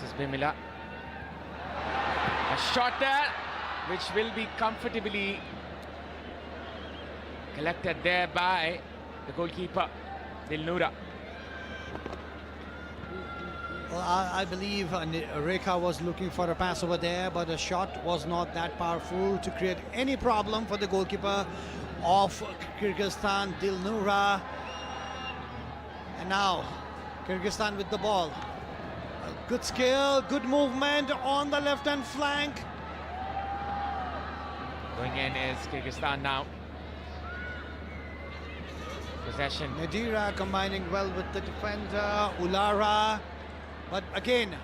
is Bimila. A shot there, which will be comfortably collected there by the goalkeeper, Dilnura. Well, I believe Rekha was looking for a pass over there, but the shot was not that powerful to create any problem for the goalkeeper of Kyrgyzstan, Dilnura. And now, Kyrgyzstan with the ball. A good skill, good movement on the left-hand flank. Going in is Kyrgyzstan now. Possession. Nadira combining well with the defender, Ulara. But again,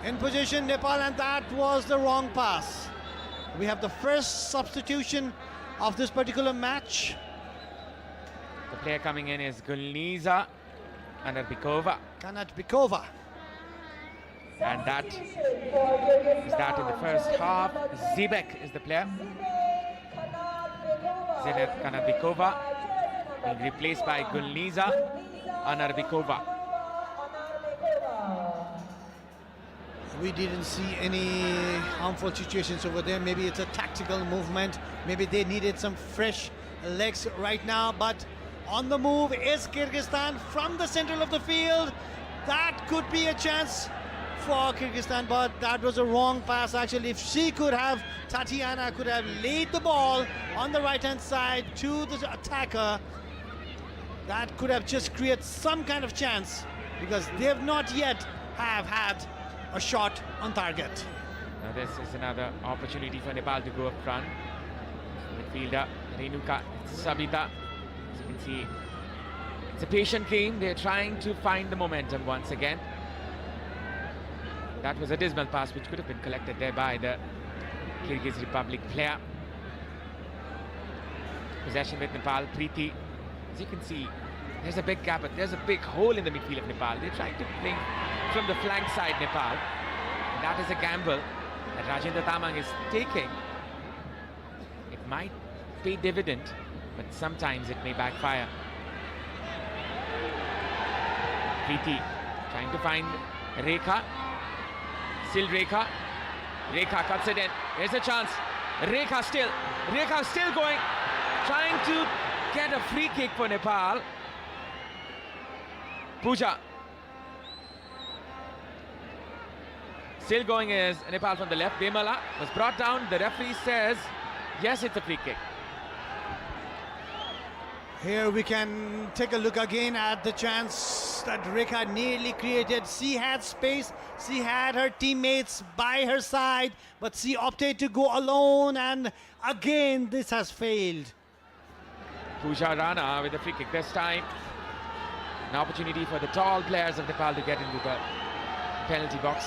in position, Nepal, and that was the wrong pass. We have the first substitution of this particular match. The player coming in is Gulniza Anarbikova. Kanatbikova. And that is that in the first half. Zibek is the player. Zenit Kanatbikova being replaced by Gulniza Anarbikova. We didn't see any harmful situations over there. Maybe it's a tactical movement. Maybe they needed some fresh legs right now. But on the move is Kyrgyzstan from the center of the field. That could be a chance for Kyrgyzstan, but that was a wrong pass. Actually, if she could have, Tatiana could have laid the ball on the right-hand side to the attacker, that could have just created some kind of chance, because they have not yet have had a shot on target. Now this is another opportunity for Nepal to go up front. Midfielder Renuka Sabita. As you can see, it's a patient game. They're trying to find the momentum once again. That was a dismal pass which could have been collected there by the Kyrgyz Republic player. Possession with Nepal. Preeti. As you can see, there's a big gap, but there's a big hole in the midfield of Nepal. They're trying to play from the flank side, Nepal. And that is a gamble that Rajendra Tamang is taking. It might pay dividend, but sometimes it may backfire. Preeti trying to find Rekha. Still Rekha. Rekha cuts it in. There's a chance. Rekha still going. Trying to get a free kick for Nepal. Pooja. Still going is Nepal from the left. Bemala was brought down. The referee says, yes, it's a free kick. Here we can take a look again at the chance that Rekha nearly created. She had space, she had her teammates by her side, but she opted to go alone, and again this has failed. Pooja Rana with the free kick this time. An opportunity for the tall players of Nepal to get into the penalty box,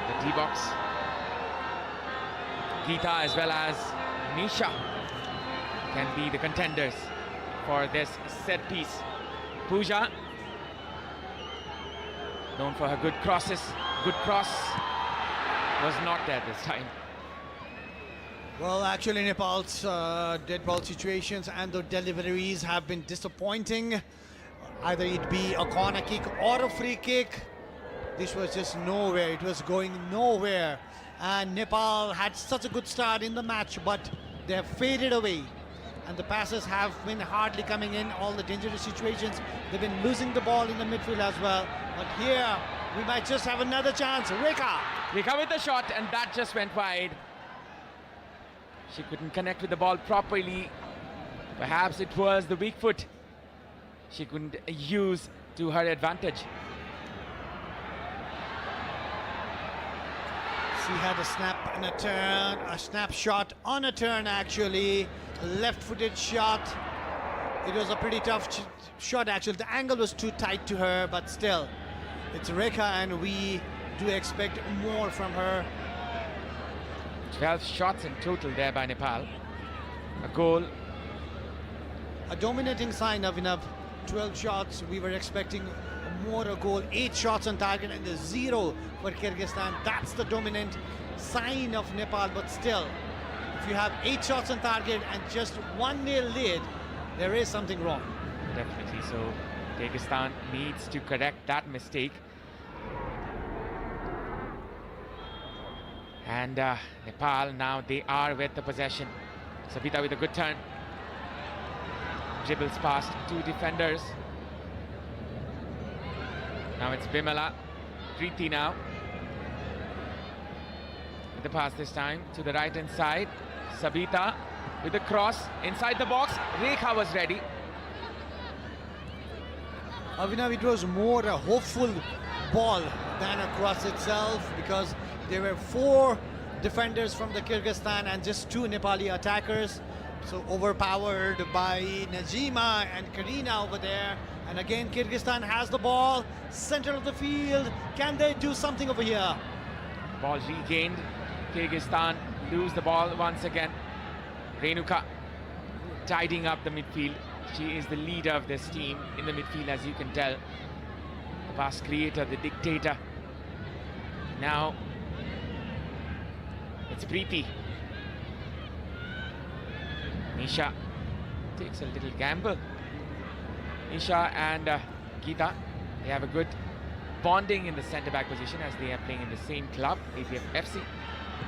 the D box. Geeta as well as Nisha can be the contenders for this set piece. Pooja, known for her good crosses, good cross, was not there this time. Well, actually Nepal's dead ball situations and the deliveries have been disappointing. Either it be a corner kick or a free kick. This was just nowhere, it was going nowhere. And Nepal had such a good start in the match, but they have faded away. And the passes have been hardly coming in, all the dangerous situations. They've been losing the ball in the midfield as well. But here, we might just have another chance. Rekha with the shot, and that just went wide. She couldn't connect with the ball properly. Perhaps it was the weak foot she couldn't use to her advantage. She had a snap and a turn, a snapshot on a turn actually. Left-footed shot. It was a pretty tough shot actually. The angle was too tight to her, but still, it's Rekha and we do expect more from her. 12 shots in total there by Nepal. A goal. A dominating sign of enough. 12 shots, we were expecting more a goal. 8 shots on target and a 0 for Kyrgyzstan. That's the dominant sign of Nepal, but still, if you have 8 shots on target and just 1-0 lead, there is something wrong. Definitely so. Kyrgyzstan needs to correct that mistake. And Nepal, now they are with the possession. Sabita with a good turn. Dribbles past two defenders. Now it's Bimala. Preeti now. With the pass this time to the right hand side. Sabita with the cross inside the box. Rekha was ready. Avinav, it was more a hopeful ball than a cross itself, because there were 4 defenders from the Kyrgyzstan and just 2 Nepali attackers. So overpowered by Najima and Karina over there. And again, Kyrgyzstan has the ball, center of the field. Can they do something over here? Ball regained. Kyrgyzstan lose the ball once again. Renuka tidying up the midfield. She is the leader of this team in the midfield, as you can tell. The pass creator, the dictator. Now it's Preeti. Nisha takes a little gamble. Nisha and Geeta, they have a good bonding in the centre-back position as they are playing in the same club, APF FC.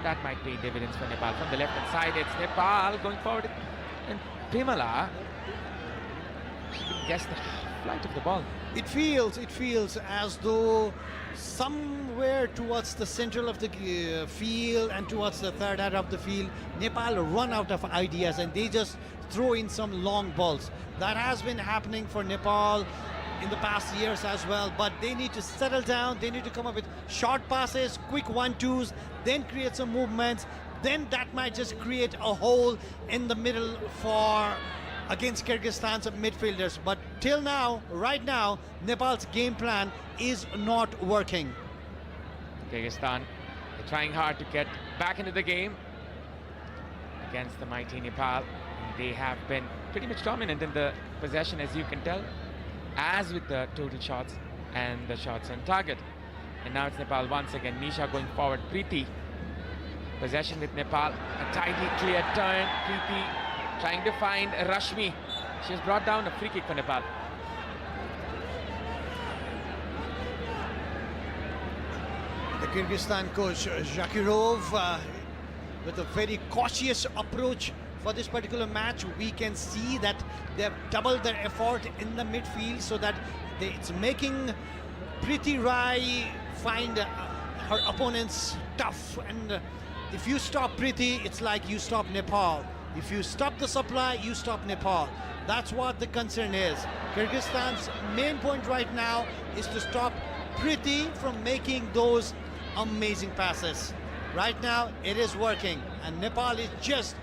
That might pay dividends for Nepal. From the left-hand side, it's Nepal going forward. And Bimala, she can guess the flight of the ball. It feels as though somewhere towards the center of the field and towards the third end of the field, Nepal run out of ideas and they just throw in some long balls. That has been happening for Nepal in the past years as well, but they need to settle down. They need to come up with short passes, quick 1-2s, then create some movements. Then that might just create a hole in the middle for against Kyrgyzstan's midfielders. But till now, right now, Nepal's game plan is not working. Kyrgyzstan, they're trying hard to get back into the game against the mighty Nepal. They have been pretty much dominant in the possession, as you can tell, as with the total shots and the shots on target. And now it's Nepal once again. Nisha going forward. Preeti, possession with Nepal. A tightly clear turn. Preeti trying to find Rashmi. She has brought down a free kick for Nepal. The Kyrgyzstan coach Zakirov with a very cautious approach for this particular match. We can see that they've doubled their effort in the midfield so that it's making Preeti Rai find her opponents tough. And if you stop Preeti, it's like you stop Nepal. If you stop the supply, you stop Nepal. That's what the concern is. Kyrgyzstan's main point right now is to stop Preeti from making those amazing passes. Right now, it is working, and Nepal is just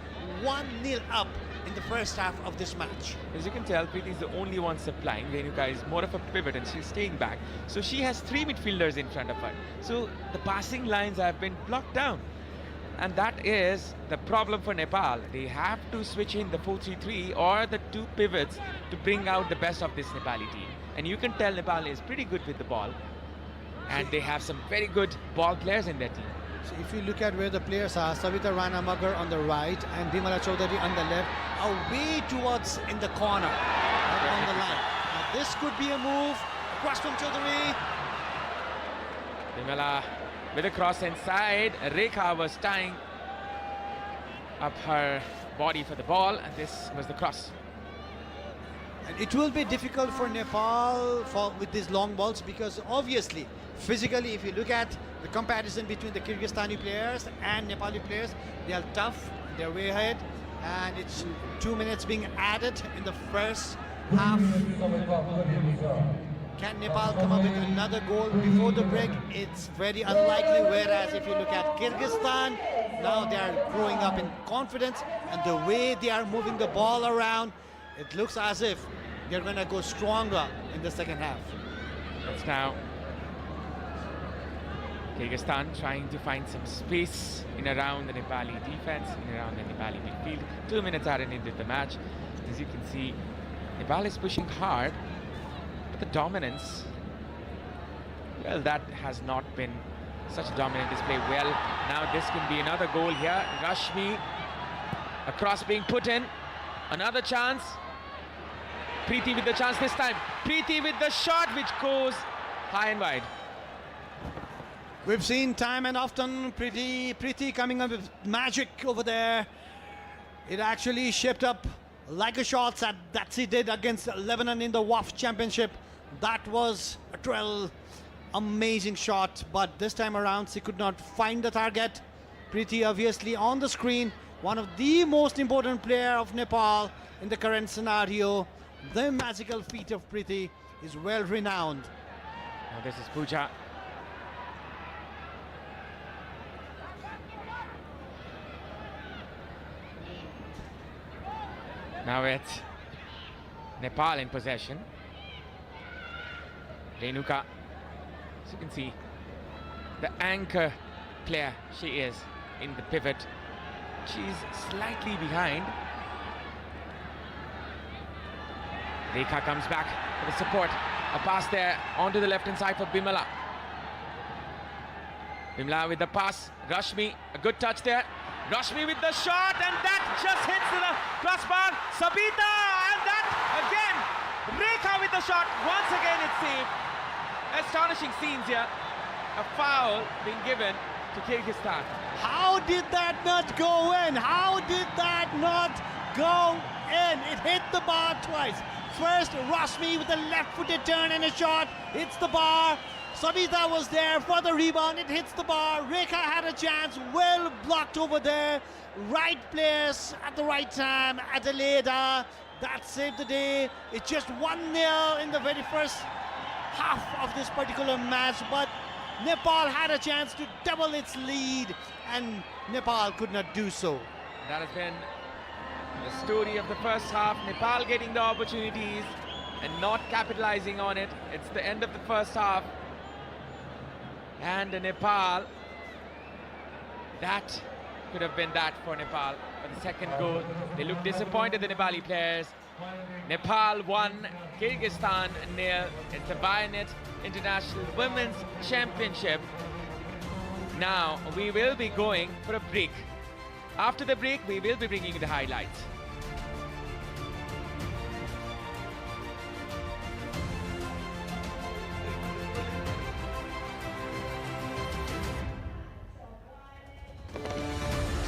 1-0 up in the first half of this match. As you can tell, Preeti is the only one supplying. Renuka is more of a pivot and she's staying back. So she has 3 midfielders in front of her. So the passing lines have been blocked down. And that is the problem for Nepal. They have to switch in the 4-3-3 or the 2 pivots to bring out the best of this Nepali team. And you can tell Nepal is pretty good with the ball. And they have some very good ball players in their team. So if you look at where the players are, Savita Rana Magar on the right and Bimala Chaudhary on the left, away towards in the corner on the line. Now this could be a move across from Chaudhary. Bimala with a cross inside. Rekha was tying up her body for the ball, and this was the cross. And it will be difficult for Nepal with these long balls, because obviously physically, if you look at the comparison between the Kyrgyzstani players and Nepali players, they are tough, they're way ahead, and it's 2 minutes being added in the first half. Can Nepal come up with another goal before the break? It's very unlikely, whereas if you look at Kyrgyzstan, now they are growing up in confidence, and the way they are moving the ball around, it looks as if they're going to go stronger in the second half. It's now Kyrgyzstan trying to find some space in around the Nepali defense, in around the Nepali midfield. 2 minutes added into the match. As you can see, Nepal is pushing hard, but the dominance, well, that has not been such a dominant display. Well, now this can be another goal here. Rashmi, a cross being put in. Another chance. Preeti with the chance this time. Preeti with the shot which goes high and wide. We've seen time and often Preeti coming up with magic over there. It actually shaped up like a shot that she did against Lebanon in the WAF Championship. That was a 12 amazing shot, but this time around she could not find the target. Preeti obviously on the screen, one of the most important player of Nepal in the current scenario. The magical feat of Preeti is well renowned. Now this is Pooja. Now it's Nepal in possession. Renuka, as you can see, the anchor player she is in the pivot. She's slightly behind. Rekha comes back for the support. A pass there onto the left-hand side for Bimala. Bimala with the pass. Rashmi, a good touch there. Rashmi with the shot, and that just hits the crossbar. Sabita, and that again. Rekha with the shot. Once again it's saved. Astonishing scenes here. A foul being given to Kyrgyzstan. How did that not go in? How did that not go in? It hit the bar twice. First, Rashmi with a left-footed turn and a shot hits the bar. Sabita was there for the rebound. It hits the bar. Rekha had a chance. Well blocked over there. Right place at the right time. Adelaida. That saved the day. It's just 1-0 in the very first half of this particular match, but Nepal had a chance to double its lead, and Nepal could not do so. That has been the story of the first half. Nepal getting the opportunities and not capitalizing on it. It's the end of the first half. And Nepal, that could have been that for Nepal. For the second goal, they look disappointed, the Nepali players. Nepal 1, Kyrgyzstan 0. It's the Vianet International Women's Championship. Now we will be going for a break. After the break, we will be bringing you the highlights.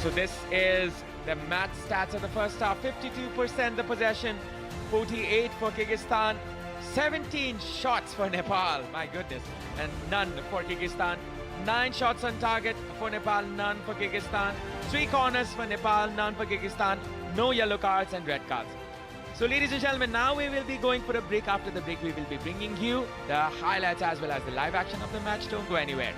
So this is the match stats of the first half. 52% the possession, 48 for Kyrgyzstan, 17 shots for Nepal, my goodness, and none for Kyrgyzstan. 9 shots on target for Nepal, none for Kyrgyzstan. 3 corners for Nepal, none for Kyrgyzstan. No yellow cards and red cards. So ladies and gentlemen, now we will be going for a break. After the break, we will be bringing you the highlights as well as the live action of the match. Don't go anywhere.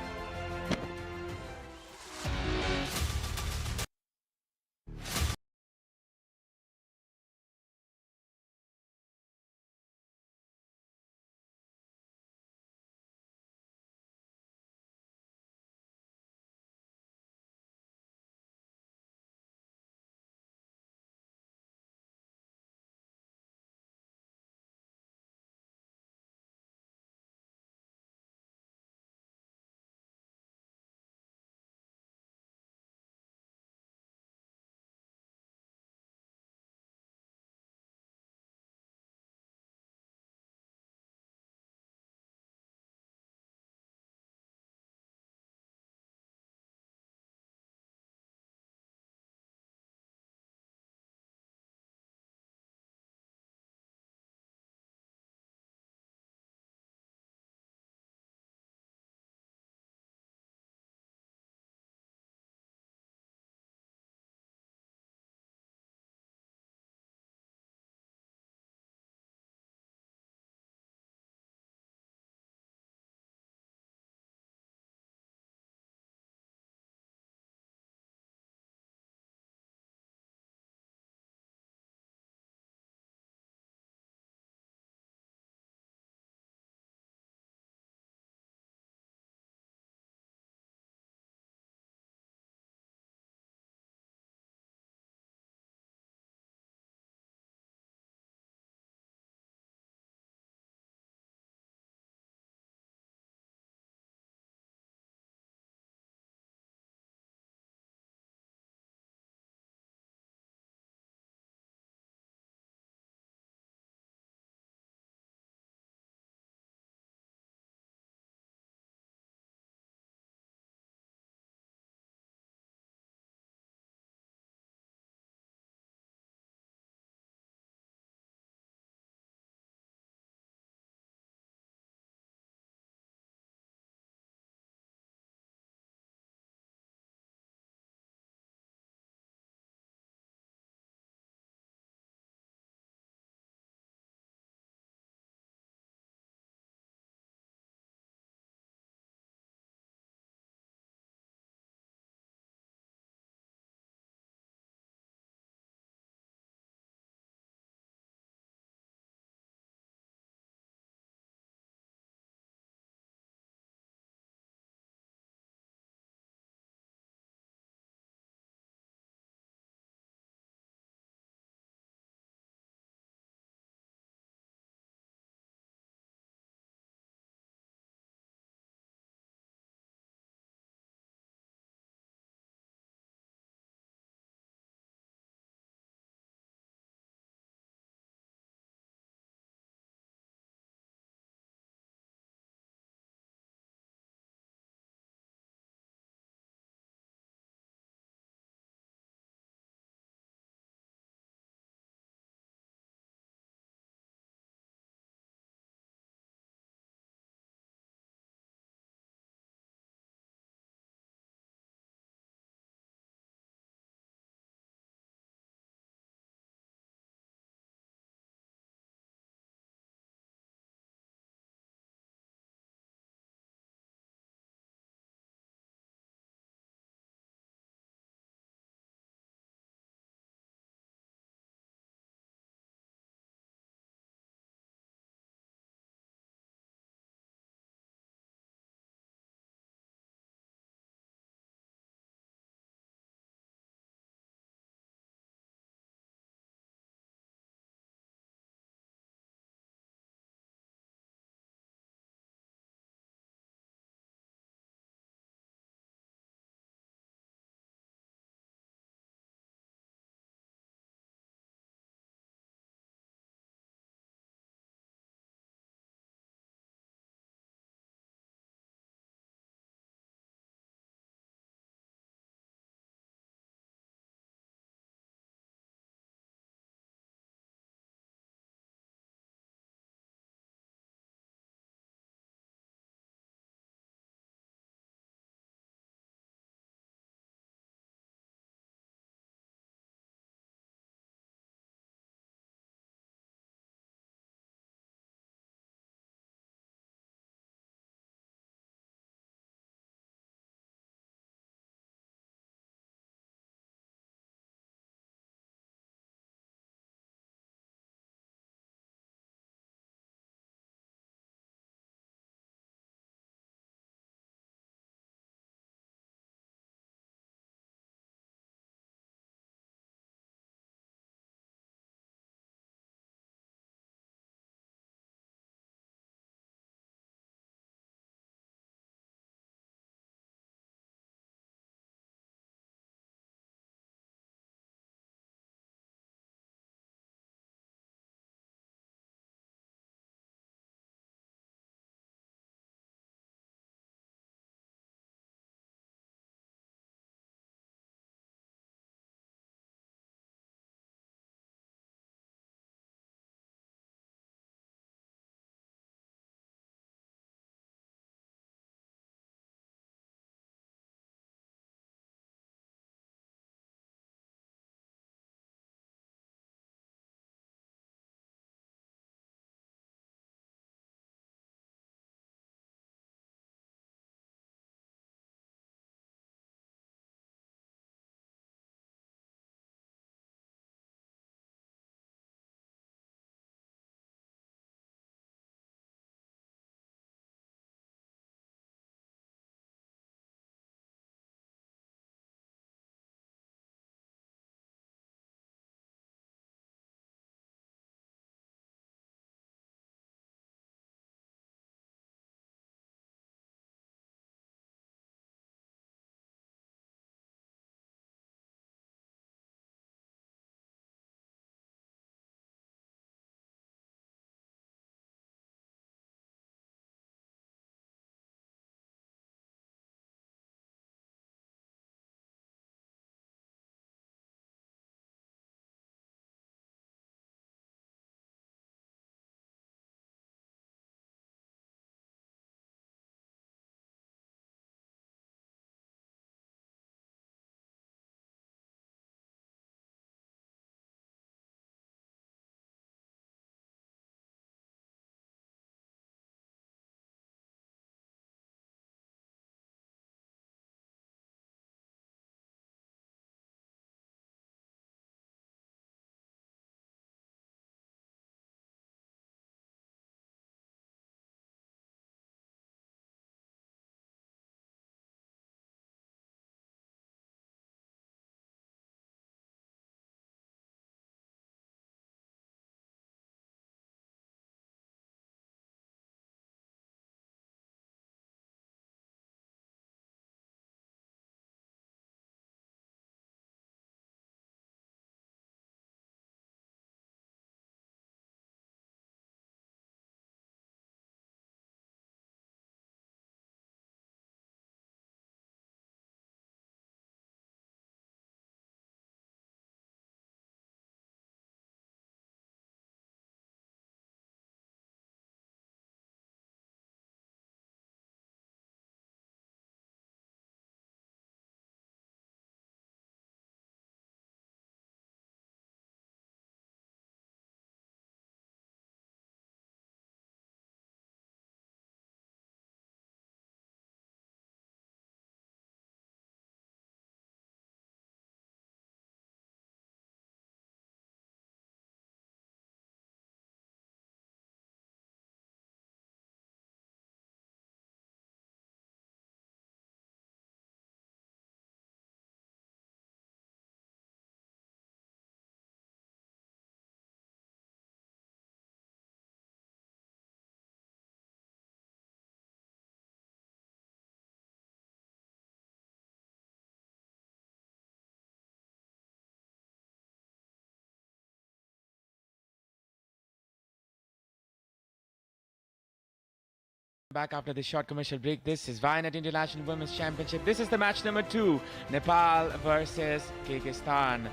Back after this short commercial break. This is Vianet International Women's Championship. This is the match number 2, Nepal versus Kyrgyzstan.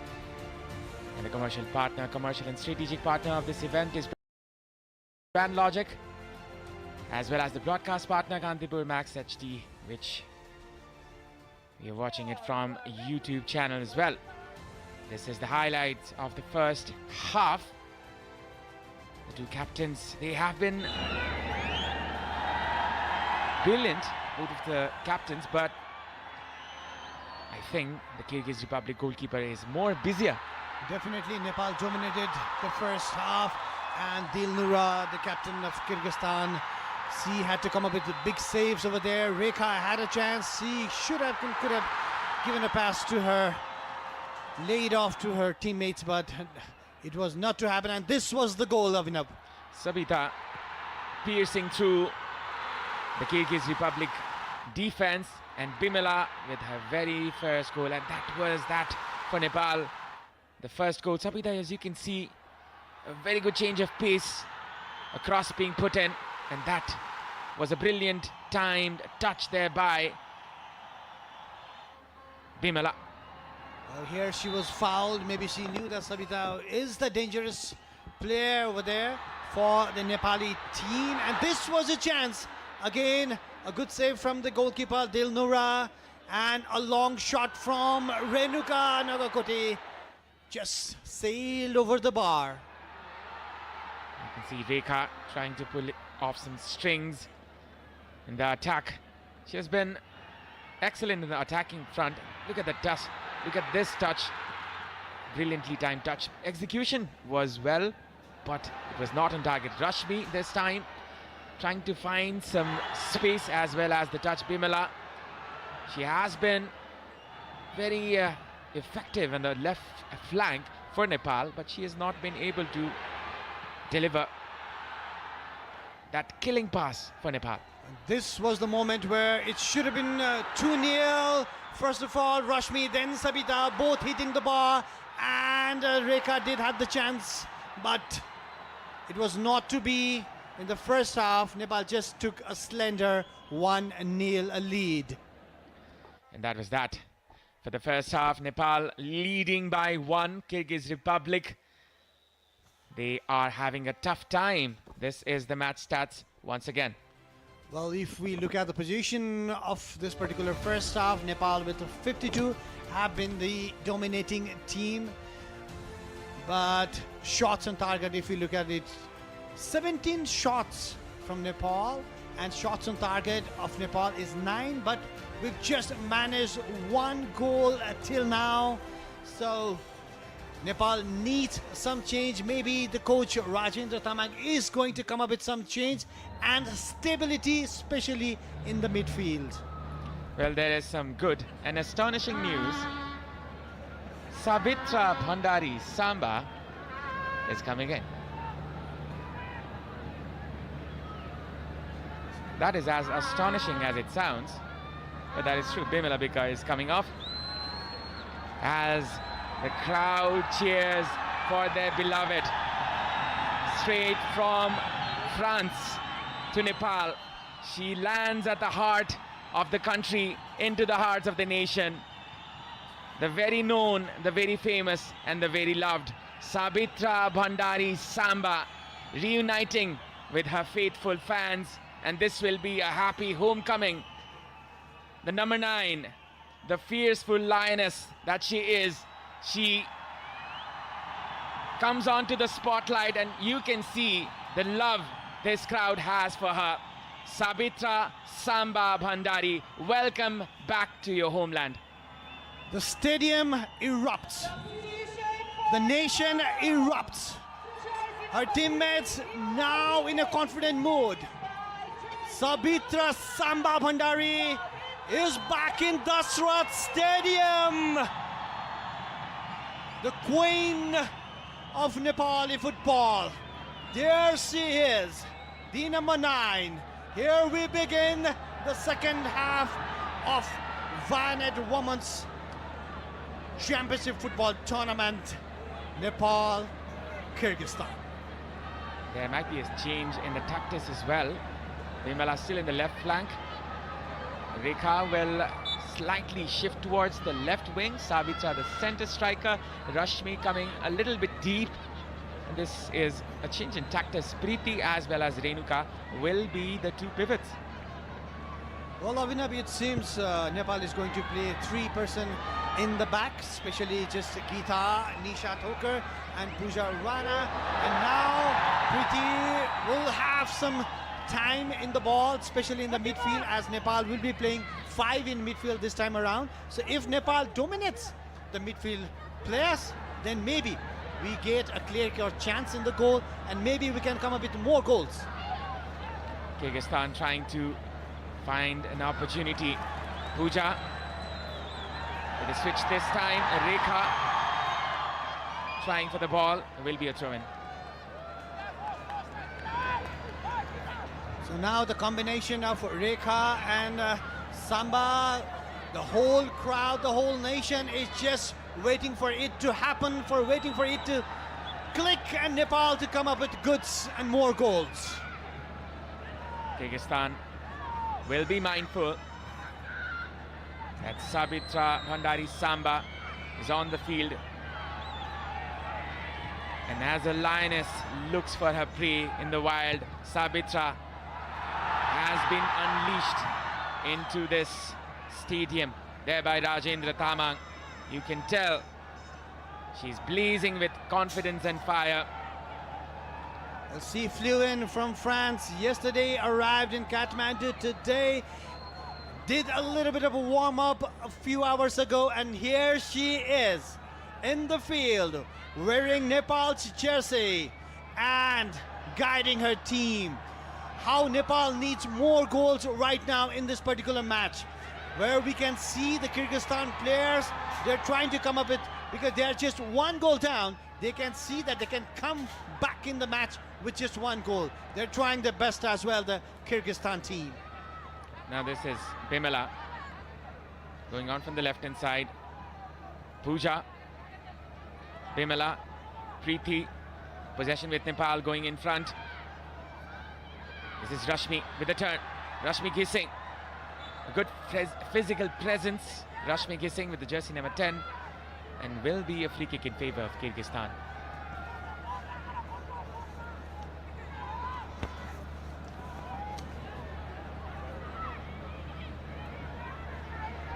And the commercial and strategic partner of this event is Brand Logic, as well as the broadcast partner Kantipur Max HD, which you're watching it from YouTube channel as well. This is the highlights of the first half. The two captains, they have been brilliant, both of the captains, but I think the Kyrgyz Republic goalkeeper is more busier. Definitely Nepal dominated the first half, and Dilnura, the captain of Kyrgyzstan, she had to come up with the big saves over there. Rekha had a chance. She could have given a pass to her, laid off to her teammates, but it was not to happen, and this was the goal of Inab. Sabita piercing through the Kyrgyz Republic defense, and Bimala with her very first goal, and that was that for Nepal. The first goal, Sabita, as you can see, a very good change of pace, a cross being put in, and that was a brilliant timed touch there by Bimala. Well, here she was fouled. Maybe she knew that Sabita is the dangerous player over there for the Nepali team, and this was a chance. Again, a good save from the goalkeeper Dilnura, and a long shot from Renuka Nagakote just sailed over the bar. You can see Rekha trying to pull off some strings in the attack. She has been excellent in the attacking front. Look at the touch. Look at this touch. Brilliantly timed touch. Execution was well, but it was not on target. Rashmi this time trying to find some space, as well as the touch. Bimala, she has been very effective on the left flank for Nepal, but she has not been able to deliver that killing pass for Nepal. This was the moment where it should have been 2-0. First of all, Rashmi, then Sabita, both hitting the bar, and Rekha did have the chance, but it was not to be. In the first half, Nepal just took a slender 1-0 lead. And that was that. For the first half, Nepal leading by 1. Kyrgyz Republic, they are having a tough time. This is the match stats once again. Well, if we look at the position of this particular first half, Nepal with 52 have been the dominating team. But shots on target, if we look at it, 17 shots from Nepal, and shots on target of Nepal is 9, but we've just managed 1 goal till now. So Nepal needs some change. Maybe the coach Rajendra Tamang is going to come up with some change and stability, especially in the midfield. Well, there is some good and astonishing news. Sabitra Bhandari Samba is coming in. That is as astonishing as it sounds, but that is true. Bimala Bika is coming off as the crowd cheers for their beloved. Straight from France to Nepal, she lands at the heart of the country, into the hearts of the nation. The very known, the very famous, and the very loved Sabitra Bhandari Samba reuniting with her faithful fans, and this will be a happy homecoming. The number 9, the fierceful lioness that she is, she comes onto the spotlight, and you can see the love this crowd has for her. Sabitra Samba Bhandari, welcome back to your homeland. The stadium erupts. The nation erupts. Her teammates now in a confident mood. Sabitra Samba Bhandari is back in Dasrat Stadium. The queen of Nepali football. There she is, the number 9. Here we begin the second half of Vianet Women's Championship Football Tournament, Nepal, Kyrgyzstan. There might be a change in the tactics as well. Bimala still in the left flank. Rekha will slightly shift towards the left wing. Sabitra, the center striker. Rashmi coming a little bit deep. And this is a change in tactics. Preeti as well as Renuka will be the two pivots. Well, Avinav, it seems Nepal is going to play three-person in the back, especially just Geeta, Nisha Thokar and Pooja Rana. And now Preeti will have some time in the ball, especially in the midfield, as Nepal will be playing 5 in midfield this time around. So if Nepal dominates the midfield players, then maybe we get a clear-cut chance in the goal, and maybe we can come up with more goals. Kyrgyzstan trying to find an opportunity. Pooja with a switch this time. Rekha trying for the ball. Will be a throw-in. So now the combination of Rekha and Samba, the whole crowd, the whole nation is just waiting for it to happen, waiting for it to click, and Nepal to come up with goods and more goals. Kyrgyzstan will be mindful that Sabitra Bhandari Samba is on the field, and as a lioness looks for her prey in the wild, Sabitra has been unleashed into this stadium there by Rajendra Tamang. You can tell she's blazing with confidence and fire. Well, she flew in from France yesterday, arrived in Kathmandu today, did a little bit of a warm-up a few hours ago, and here she is in the field wearing Nepal's jersey and guiding her team. How Nepal needs more goals right now in this particular match, where we can see the Kyrgyzstan players, they're trying to come up with, because they're just one goal down, they can see that they can come back in the match with just one goal. They're trying their best as well, the Kyrgyzstan team. Now this is Bimala going on from the left hand side. Pooja, Bimala, Preeti, possession with Nepal going in front. This is Rashmi with the turn. Rashmi Gising, a good physical presence. Rashmi Gising with the jersey number 10, and will be a free kick in favor of Kyrgyzstan.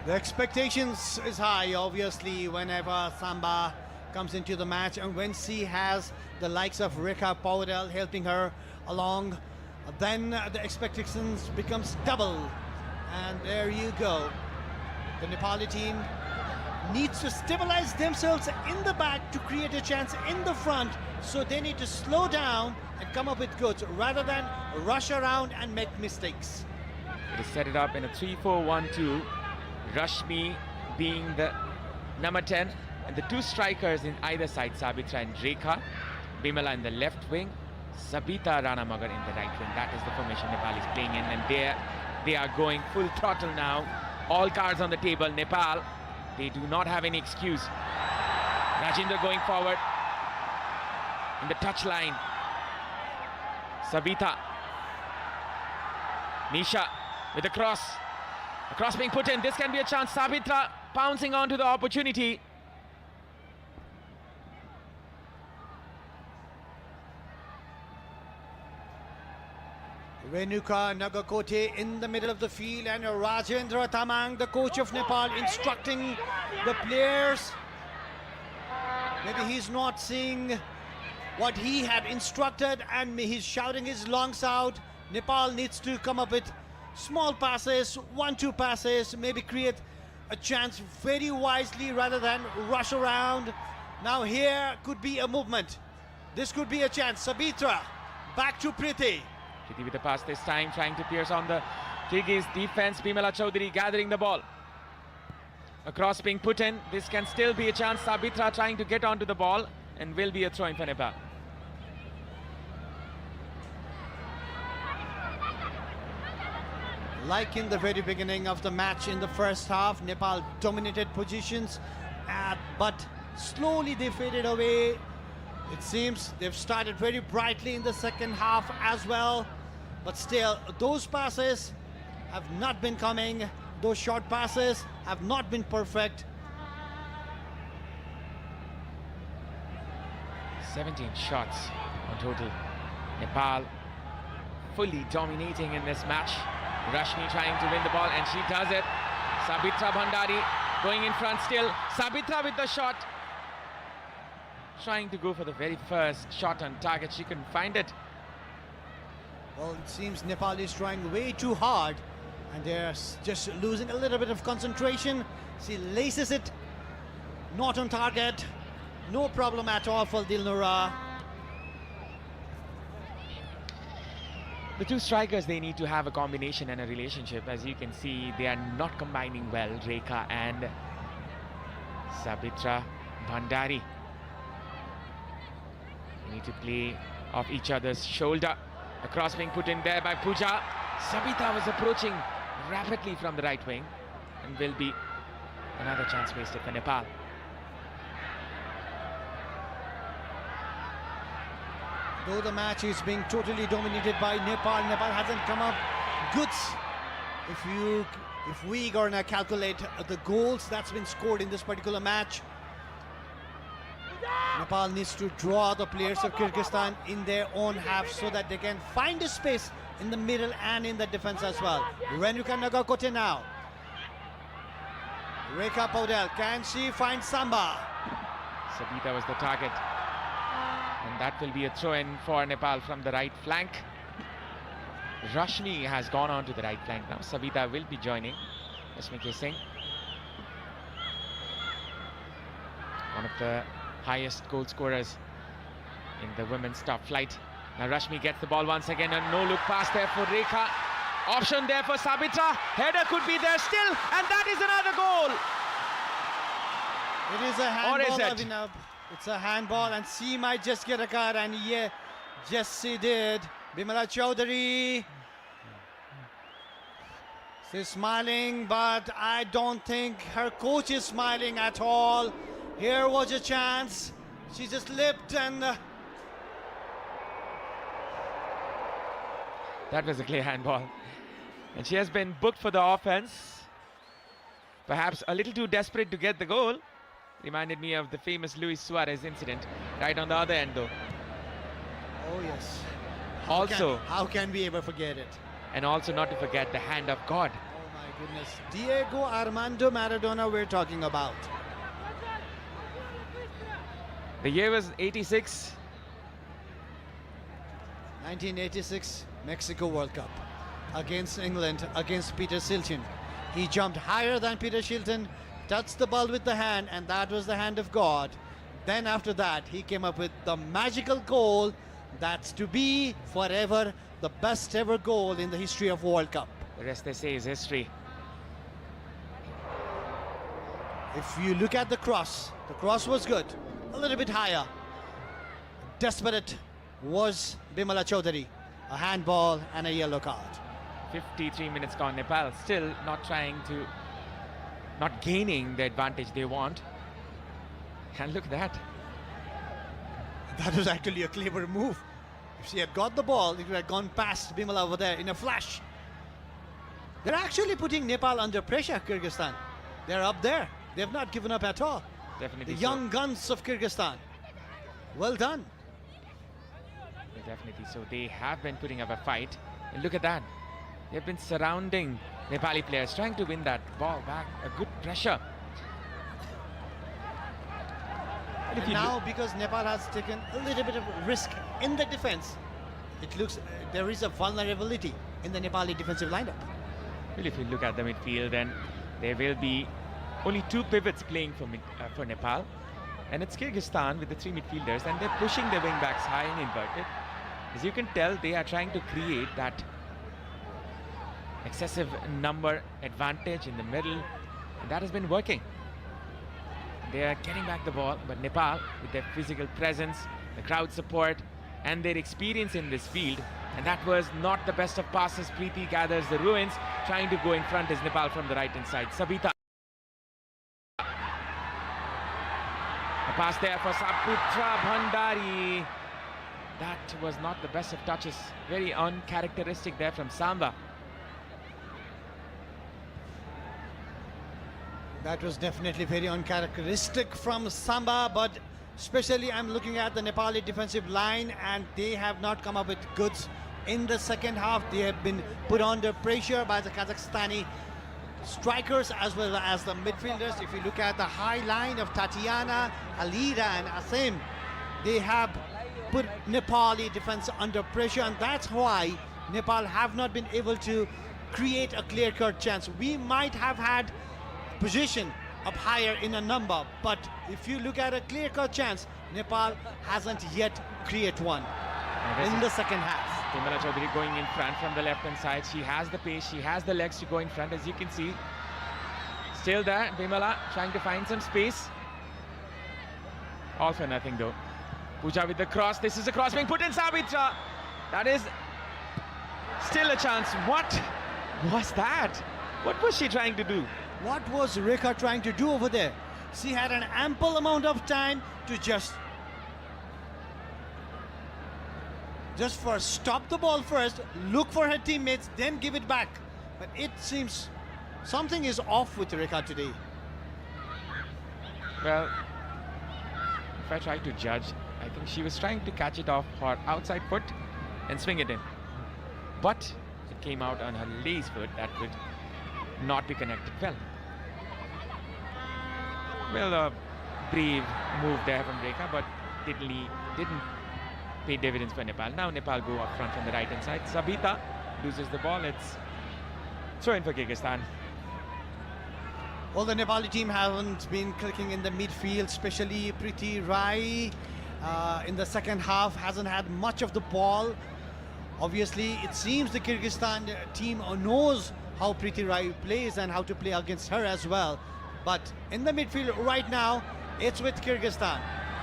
The expectations is high, obviously, whenever Samba comes into the match, and when she has the likes of Rekha Paudel helping her along, then the expectations becomes double. And there you go. The Nepali team needs to stabilize themselves in the back to create a chance in the front, so they need to slow down and come up with goods rather than rush around and make mistakes. It is set it up in a 3-4-1-2. Rashmi being the number 10, and the two strikers in either side, Sabitra and Rekha. Bimala in the left wing, Sabita Ranamagar in the right wing. That is the formation Nepal is playing in, and they are going full throttle now. All cards on the table. Nepal, they do not have any excuse. Rajendra going forward in the touch line. Sabita, Nisha with a cross. A cross being put in. This can be a chance. Sabitra pouncing onto the opportunity. Renuka Nagakote in the middle of the field, and Rajendra Tamang, the coach of Nepal, instructing the players. Maybe he's not seeing what he had instructed, and he's shouting his lungs out. Nepal needs to come up with small passes, 1-2 passes, maybe create a chance very wisely rather than rush around. Now here could be a movement. This could be a chance. Sabitra back to Preeti. Preeti with the pass this time, trying to pierce on the Kyrgyz defense. Bimala Chaudhary gathering the ball. A cross being put in. This can still be a chance. Sabitra trying to get onto the ball, and will be a throw in for Nepal. Like in the very beginning of the match in the first half, Nepal dominated positions, but slowly they faded away. It seems they've started very brightly in the second half as well. but still, those passes have not been coming. Those short passes have not been perfect. 17 shots on total. Nepal fully dominating in this match. Rashmi trying to win the ball, and she does it. Sabitra Bhandari going in front still. Sabitra with the shot. Trying to go for the very first shot on target. She couldn't find it. Well, it seems Nepal is trying way too hard, and they're just losing a little bit of concentration. She laces it, not on target. No problem at all for Dilnura. The two strikers, they need to have a combination and a relationship. As you can see, they are not combining well, Rekha and Sabitra Bhandari. They need to play off each other's shoulder. A cross being put in there by Pooja. Sabita was approaching rapidly from the right wing, and will be another chance wasted for Nepal. Though the match is being totally dominated by Nepal, Nepal hasn't come up goods. If we gonna calculate the goals that's been scored in this particular match, Nepal needs to draw the players of Kyrgyzstan in their own half so that they can find a space in the middle and in the defense as well. Renuka Nagakote now. Rekha Paudel, can she find Samba? Sabita was the target, and that will be a throw-in for Nepal from the right flank. Rashmi has gone on to the right flank now. Sabita will be joining Rashmi Singh, one of the highest goal scorers in the women's top flight. Now Rashmi gets the ball once again, and no look pass there for Rekha. Option there for Sabitra. Header could be there still, and that is another goal. It is a handball. Or is it? Abhinav. It's a handball, and she might just get a card, and yeah, yes she did. Bimala Chaudhary. She's smiling, but I don't think her coach is smiling at all. Here was a chance. She just slipped, and that was a clear handball. And she has been booked for the offense. Perhaps a little too desperate to get the goal. Reminded me of the famous Luis Suarez incident right on the other end though. oh yes. How can we ever forget it? And also not to forget the hand of God. Oh my goodness. Diego Armando Maradona we're talking about. The year was 86. 1986 Mexico World Cup against England, against Peter Shilton. He jumped higher than Peter Shilton, touched the ball with the hand, and that was the hand of God. Then after that, he came up with the magical goal that's to be forever the best ever goal in the history of World Cup. The rest they say is history. If you look at the cross was good, a little bit higher. Desperate was Bimala Chaudhary. A handball and a yellow card. 53 minutes gone. Nepal still not gaining the advantage they want. And look at that. That was actually a clever move. If she had got the ball, it would have gone past Bimala over there in a flash. They're actually putting Nepal under pressure, Kyrgyzstan. They're up there. They've not given up at all. Definitely The so. young guns of Kyrgyzstan. Well done. Definitely so. They have been putting up a fight. And look at that. They've been surrounding Nepali players, trying to win that ball back. A good pressure. And now, because Nepal has taken a little bit of risk in the defense, it looks there is a vulnerability in the Nepali defensive lineup. Well, if you look at the midfield, then there will be only two pivots playing for Nepal. And it's Kyrgyzstan with the three midfielders, and they're pushing their wing backs high and inverted. As you can tell, they are trying to create that excessive number advantage in the middle, and that has been working. They are getting back the ball, but Nepal, with their physical presence, the crowd support, and their experience in this field, and that was not the best of passes. Preeti gathers the ruins, trying to go in front is Nepal from the right hand side. Sabita. A pass there for Sabitra Bhandari. That was not the best of touches. Very uncharacteristic there from Samba. That was definitely very uncharacteristic from Samba, but especially I'm looking at the Nepali defensive line, and they have not come up with goods in the second half. They have been put under pressure by the Kazakhstani strikers as well as the midfielders. If you look at the high line of Tatiana, Alira and Asim, they have put Nepali defense under pressure, and that's why Nepal have not been able to create a clear-cut chance. We might have had position up higher in a number, but if you look at a clear-cut chance, Nepal hasn't yet created one in the second half. Timala Chaudhary going in front from the left-hand side. She has the pace, she has the legs to go in front, as you can see. Still there, Bimala trying to find some space. All for nothing though. Pooja with the cross. This is a cross being put in Sabitra. That is still a chance. What was that? What was she trying to do? What was Rekha trying to do over there? She had an ample amount of time to just for stop the ball first, look for her teammates, then give it back. But it seems something is off with Rekha today. Well, if I try to judge, I think she was trying to catch it off her outside foot and swing it in. But it came out on her lace foot. That would not be connected well. Well, a brave move there from Rekha, but didn't pay dividends for Nepal. Now Nepal go up front from the right hand side. Sabita loses the ball. It's throw in for Kyrgyzstan. Well, the Nepali team haven't been clicking in the midfield, especially Preeti Rai in the second half hasn't had much of the ball. Obviously, it seems the Kyrgyzstan team knows how Preeti Rai plays and how to play against her as well. But in the midfield right now, it's with Kyrgyzstan.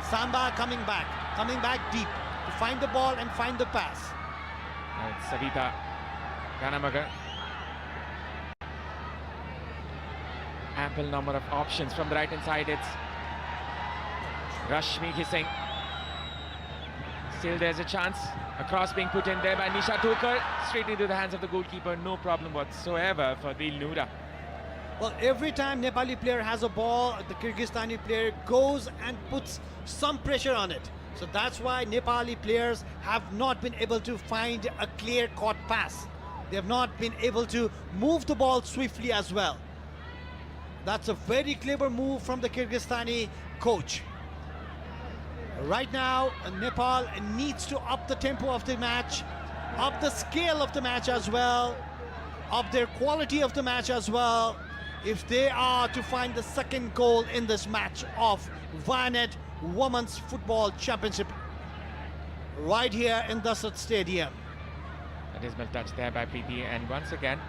Samba coming back deep to find the ball and find the pass. Now it's Savita Ganamagar. Ample number of options from the right hand side. It's Rashmi Ghising. Still there's a chance. A cross being put in there by Nisha Thokar. Straight into the hands of the goalkeeper. No problem whatsoever for Dil Noora. Well, every time Nepali player has a ball, the Kyrgyzstani player goes and puts some pressure on it. So that's why Nepali players have not been able to find a clear-cut pass. They have not been able to move the ball swiftly as well. That's a very clever move from the Kyrgyzstani coach. Right now, Nepal needs to up the tempo of the match, up the scale of the match as well, up their quality of the match as well, if they are to find the second goal in this match of Vianet Women's Football Championship right here in Dasat Stadium. That is well touched there by Preeti, and once again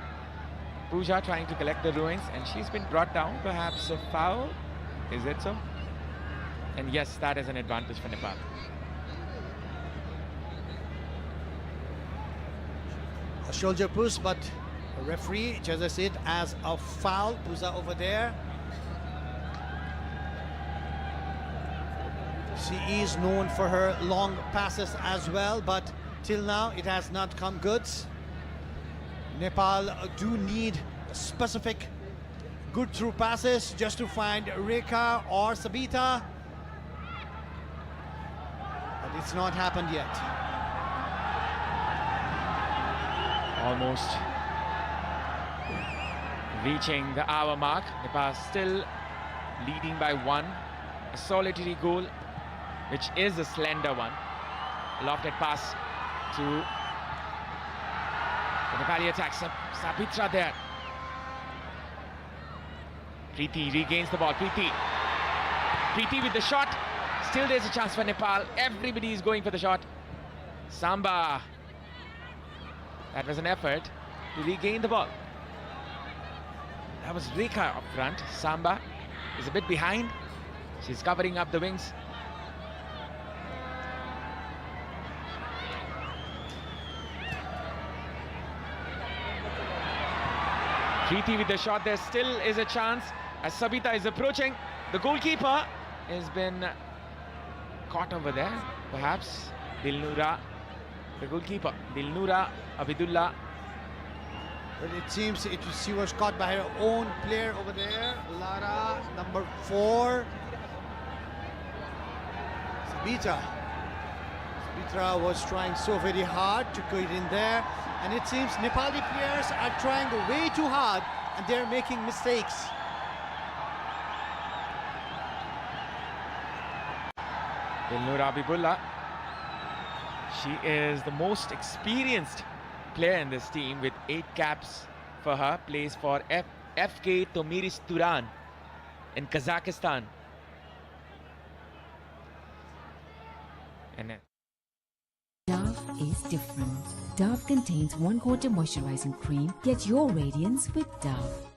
Pooja trying to collect the ruins, and she's been brought down. Perhaps a foul, is it so? And yes, that is an advantage for Nepal. A shoulder push, but a referee judges it as a foul. Pooja over there. She is known for her long passes as well, but till now it has not come good. Nepal do need specific good through passes just to find Rekha or Sabita, but it's not happened yet. Almost reaching the hour mark. Nepal still leading by one. A solitary goal, which is a slender one. Lofted pass to the Nepali attack. Sabitra there. Preeti regains the ball. Preeti with the shot. Still there's a chance for Nepal. Everybody is going for the shot. Samba. That was an effort to regain the ball. That was Rekha up front. Samba is a bit behind. She's covering up the wings. Preeti with the shot. There still is a chance as Sabita is approaching. The goalkeeper has been caught over there, perhaps. Dilnura, the goalkeeper, Dilnura Abidullah. But it seems she was caught by her own player over there. Lara, number 4. Sabitra was trying so very hard to go it in there. And it seems Nepali players are trying way too hard and they're making mistakes. Dilnura Abidullah. She is the most experienced player in this team with 8 caps for her. Plays for FK Tomiris Turan in Kazakhstan. And Dove is different. Dove contains 1/4 moisturizing cream. Get your radiance with Dove.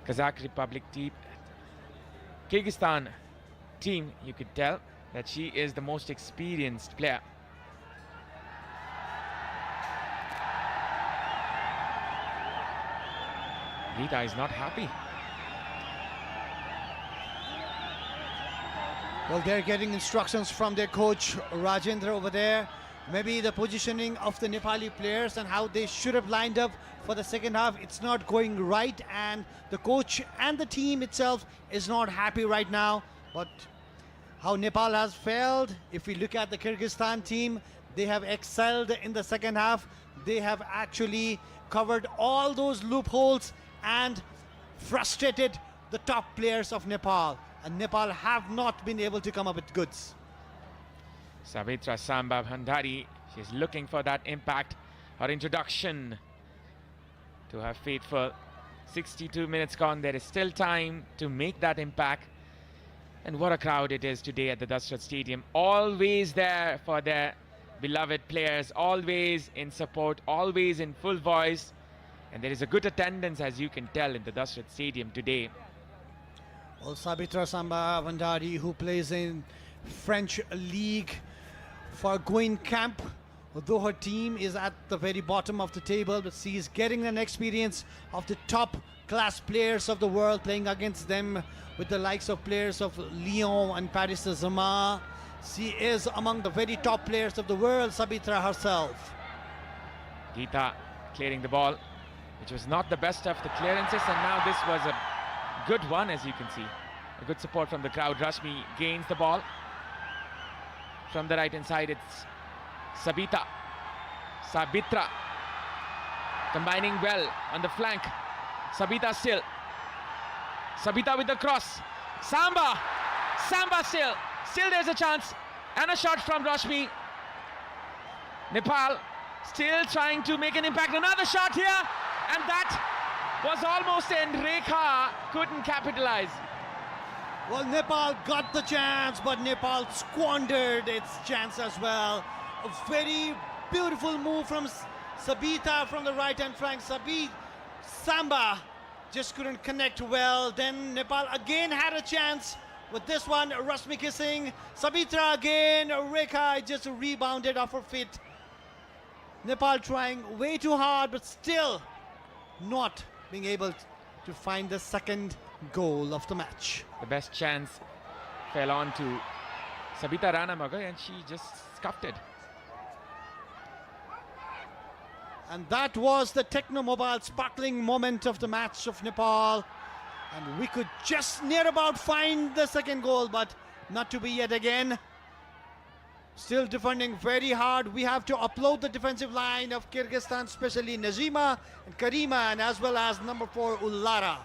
Kazakh Republic team, Kyrgyzstan team, you could tell that she is the most experienced player. Geeta is not happy. Well, they're getting instructions from their coach Rajendra over there. Maybe the positioning of the Nepali players and how they should have lined up for the second half, it's not going right, and the coach and the team itself is not happy right now. But how Nepal has failed, if we look at the Kyrgyzstan team, they have excelled in the second half. They have actually covered all those loopholes and frustrated the top players of Nepal, and Nepal have not been able to come up with goods. Savitra Samba Bhandari, she's looking for that impact. Her introduction to her faithful. 62 minutes gone, there is still time to make that impact. And what a crowd it is today at the Dashrath Stadium. Always there for their beloved players, always in support, always in full voice. And there is a good attendance, as you can tell, in the Dashrath Stadium today. Well, Savitra Samba Bhandari, who plays in French League for Going Camp, although her team is at the very bottom of the table, but she is getting an experience of the top class players of the world, playing against them with the likes of players of Lyon and Paris Saint-Germain. She is among the very top players of the world, Savitra herself. Geeta clearing the ball, which was not the best of the clearances, and now this was a good one, as you can see. A good support from the crowd. Rashmi gains the ball. From the right hand side, it's Sabitra combining well on the flank. Sabita still. Sabita with the cross. Samba still there's a chance, and a shot from Rashmi. Nepal still trying to make an impact. Another shot here, and that was almost in. Rekha couldn't capitalize. Well, Nepal got the chance, but Nepal squandered its chance as well. A very beautiful move from Sabita from the right-hand flank. Samba just couldn't connect well. Then Nepal again had a chance with this one. Rashmi kissing. Sabitra again. Rekha just rebounded off her feet. Nepal trying way too hard, but still not being able to find the second goal of the match. The best chance fell on to Sabita Ranamaga, and she just scuffed it. And that was the Technomobile sparkling moment of the match of Nepal. And we could just near about find the second goal, but not to be yet again. Still defending very hard. We have to upload the defensive line of Kyrgyzstan, especially Najima and Karima, and as well as number 4 Ullara.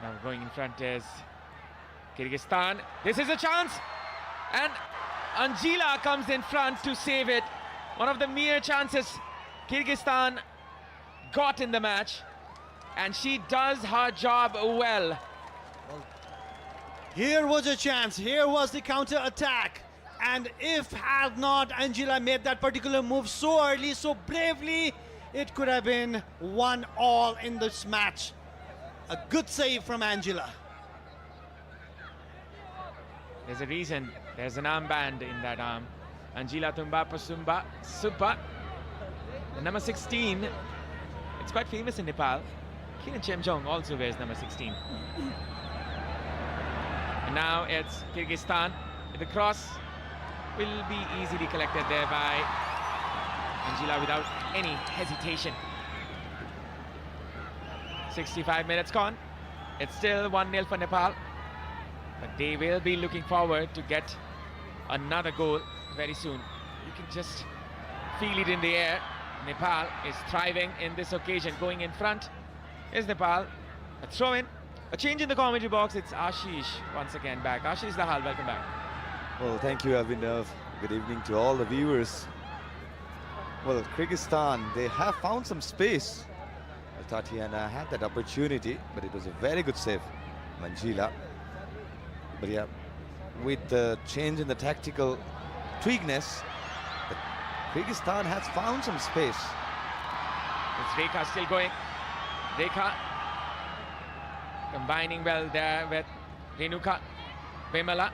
Now going in front is Kyrgyzstan. This is a chance, and Angela comes in front to save it. One of the mere chances Kyrgyzstan got in the match, and she does her job well. Here was a chance. Here was the counter attack. And if had not Angela made that particular move so early, so bravely, it could have been 1-1 in this match. A good save from Angela. There's a reason. There's an armband in that arm. Angela Tumbapa Supa. The number 16. It's quite famous in Nepal. Kiran Chemjong also wears number 16. And And now it's Kyrgyzstan. The cross will be easily collected there by Angela without any hesitation. 65 minutes gone. It's still 1-0 for Nepal. But they will be looking forward to get another goal very soon. You can just feel it in the air. Nepal is thriving in this occasion. Going in front is Nepal. A throw in. A change in the commentary box. It's Ashish once again back. Ashish Dahal, welcome back. Well, thank you, Abhinav. Good evening to all the viewers. Well, Kyrgyzstan, they have found some space. Tatiana had that opportunity, but it was a very good save, Manjila. But yeah, with the change in the tactical tweakness, Kyrgyzstan has found some space. It's Rekha still going. Rekha combining well there with Renuka, Vimala.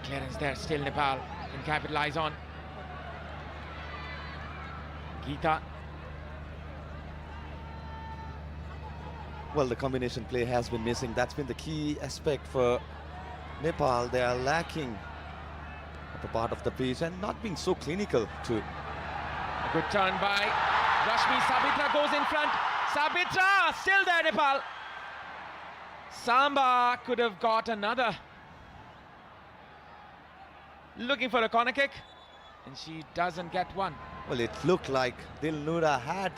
Clearance there, still Nepal can capitalize on. Geeta. Well, the combination play has been missing. That's been the key aspect for Nepal. They are lacking upper part of the pitch and not being so clinical too. A good turn by Rashmi. Sabitra goes in front. Sabitra still there, Nepal. Samba could have got another. Looking for a corner kick, and she doesn't get one. Well, it looked like Dilnura had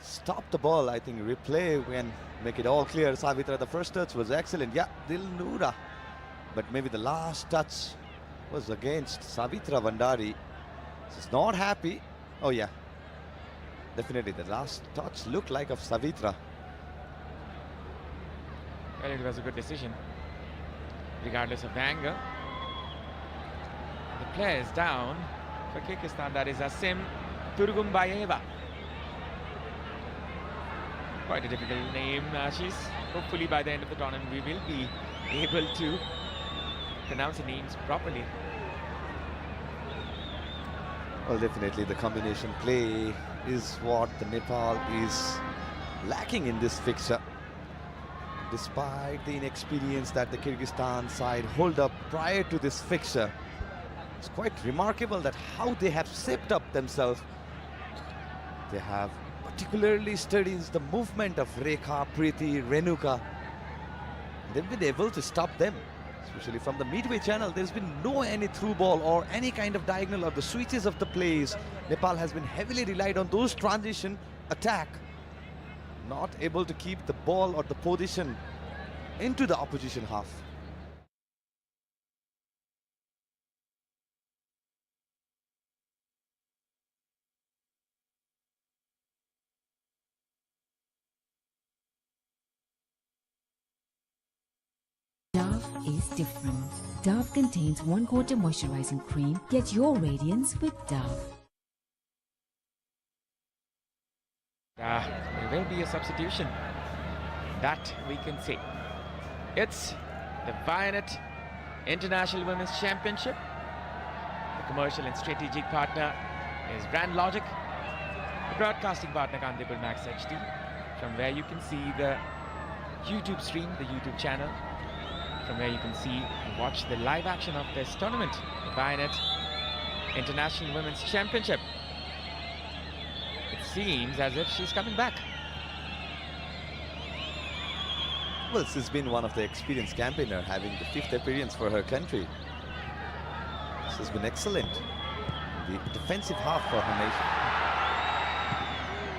stopped the ball. I think replay can make it all clear. Savitra, the first touch was excellent. Yeah, Dilnura. But maybe the last touch was against Savitra Vandari. She's not happy. Oh yeah, definitely the last touch looked like of Savitra. Well, it was a good decision, regardless of the angle. The player is down for Kyrgyzstan. That is Asim Turgumbayeva. Quite a difficult name, Ashish. Hopefully by the end of the tournament we will be able to pronounce the names properly. Well, definitely the combination play is what the Nepal is lacking in this fixture. Despite the inexperience that the Kyrgyzstan side hold up prior to this fixture, it's quite remarkable that how they have shaped up themselves. They have particularly studied the movement of Rekha, Preeti, Renuka. They've been able to stop them, especially from the midway channel. There's been no any through ball or any kind of diagonal or the switches of the plays. Nepal has been heavily relied on those transition attack, not able to keep the ball or the position into the opposition half. Dove is different. Dove contains 1/4 moisturizing cream. Get your radiance with Dove. There will be a substitution, that we can say. It's the Vianet International Women's Championship. The commercial and strategic partner is Brand Logic. The broadcasting partner Kandipur Max HD, from where you can see the YouTube stream, the YouTube channel, from where you can see and watch the live action of this tournament, the Vianet International Women's Championship. It seems as if she's coming back. Well, she's been one of the experienced campaigner, having the 5th appearance for her country. She's been excellent in the defensive half for her nation.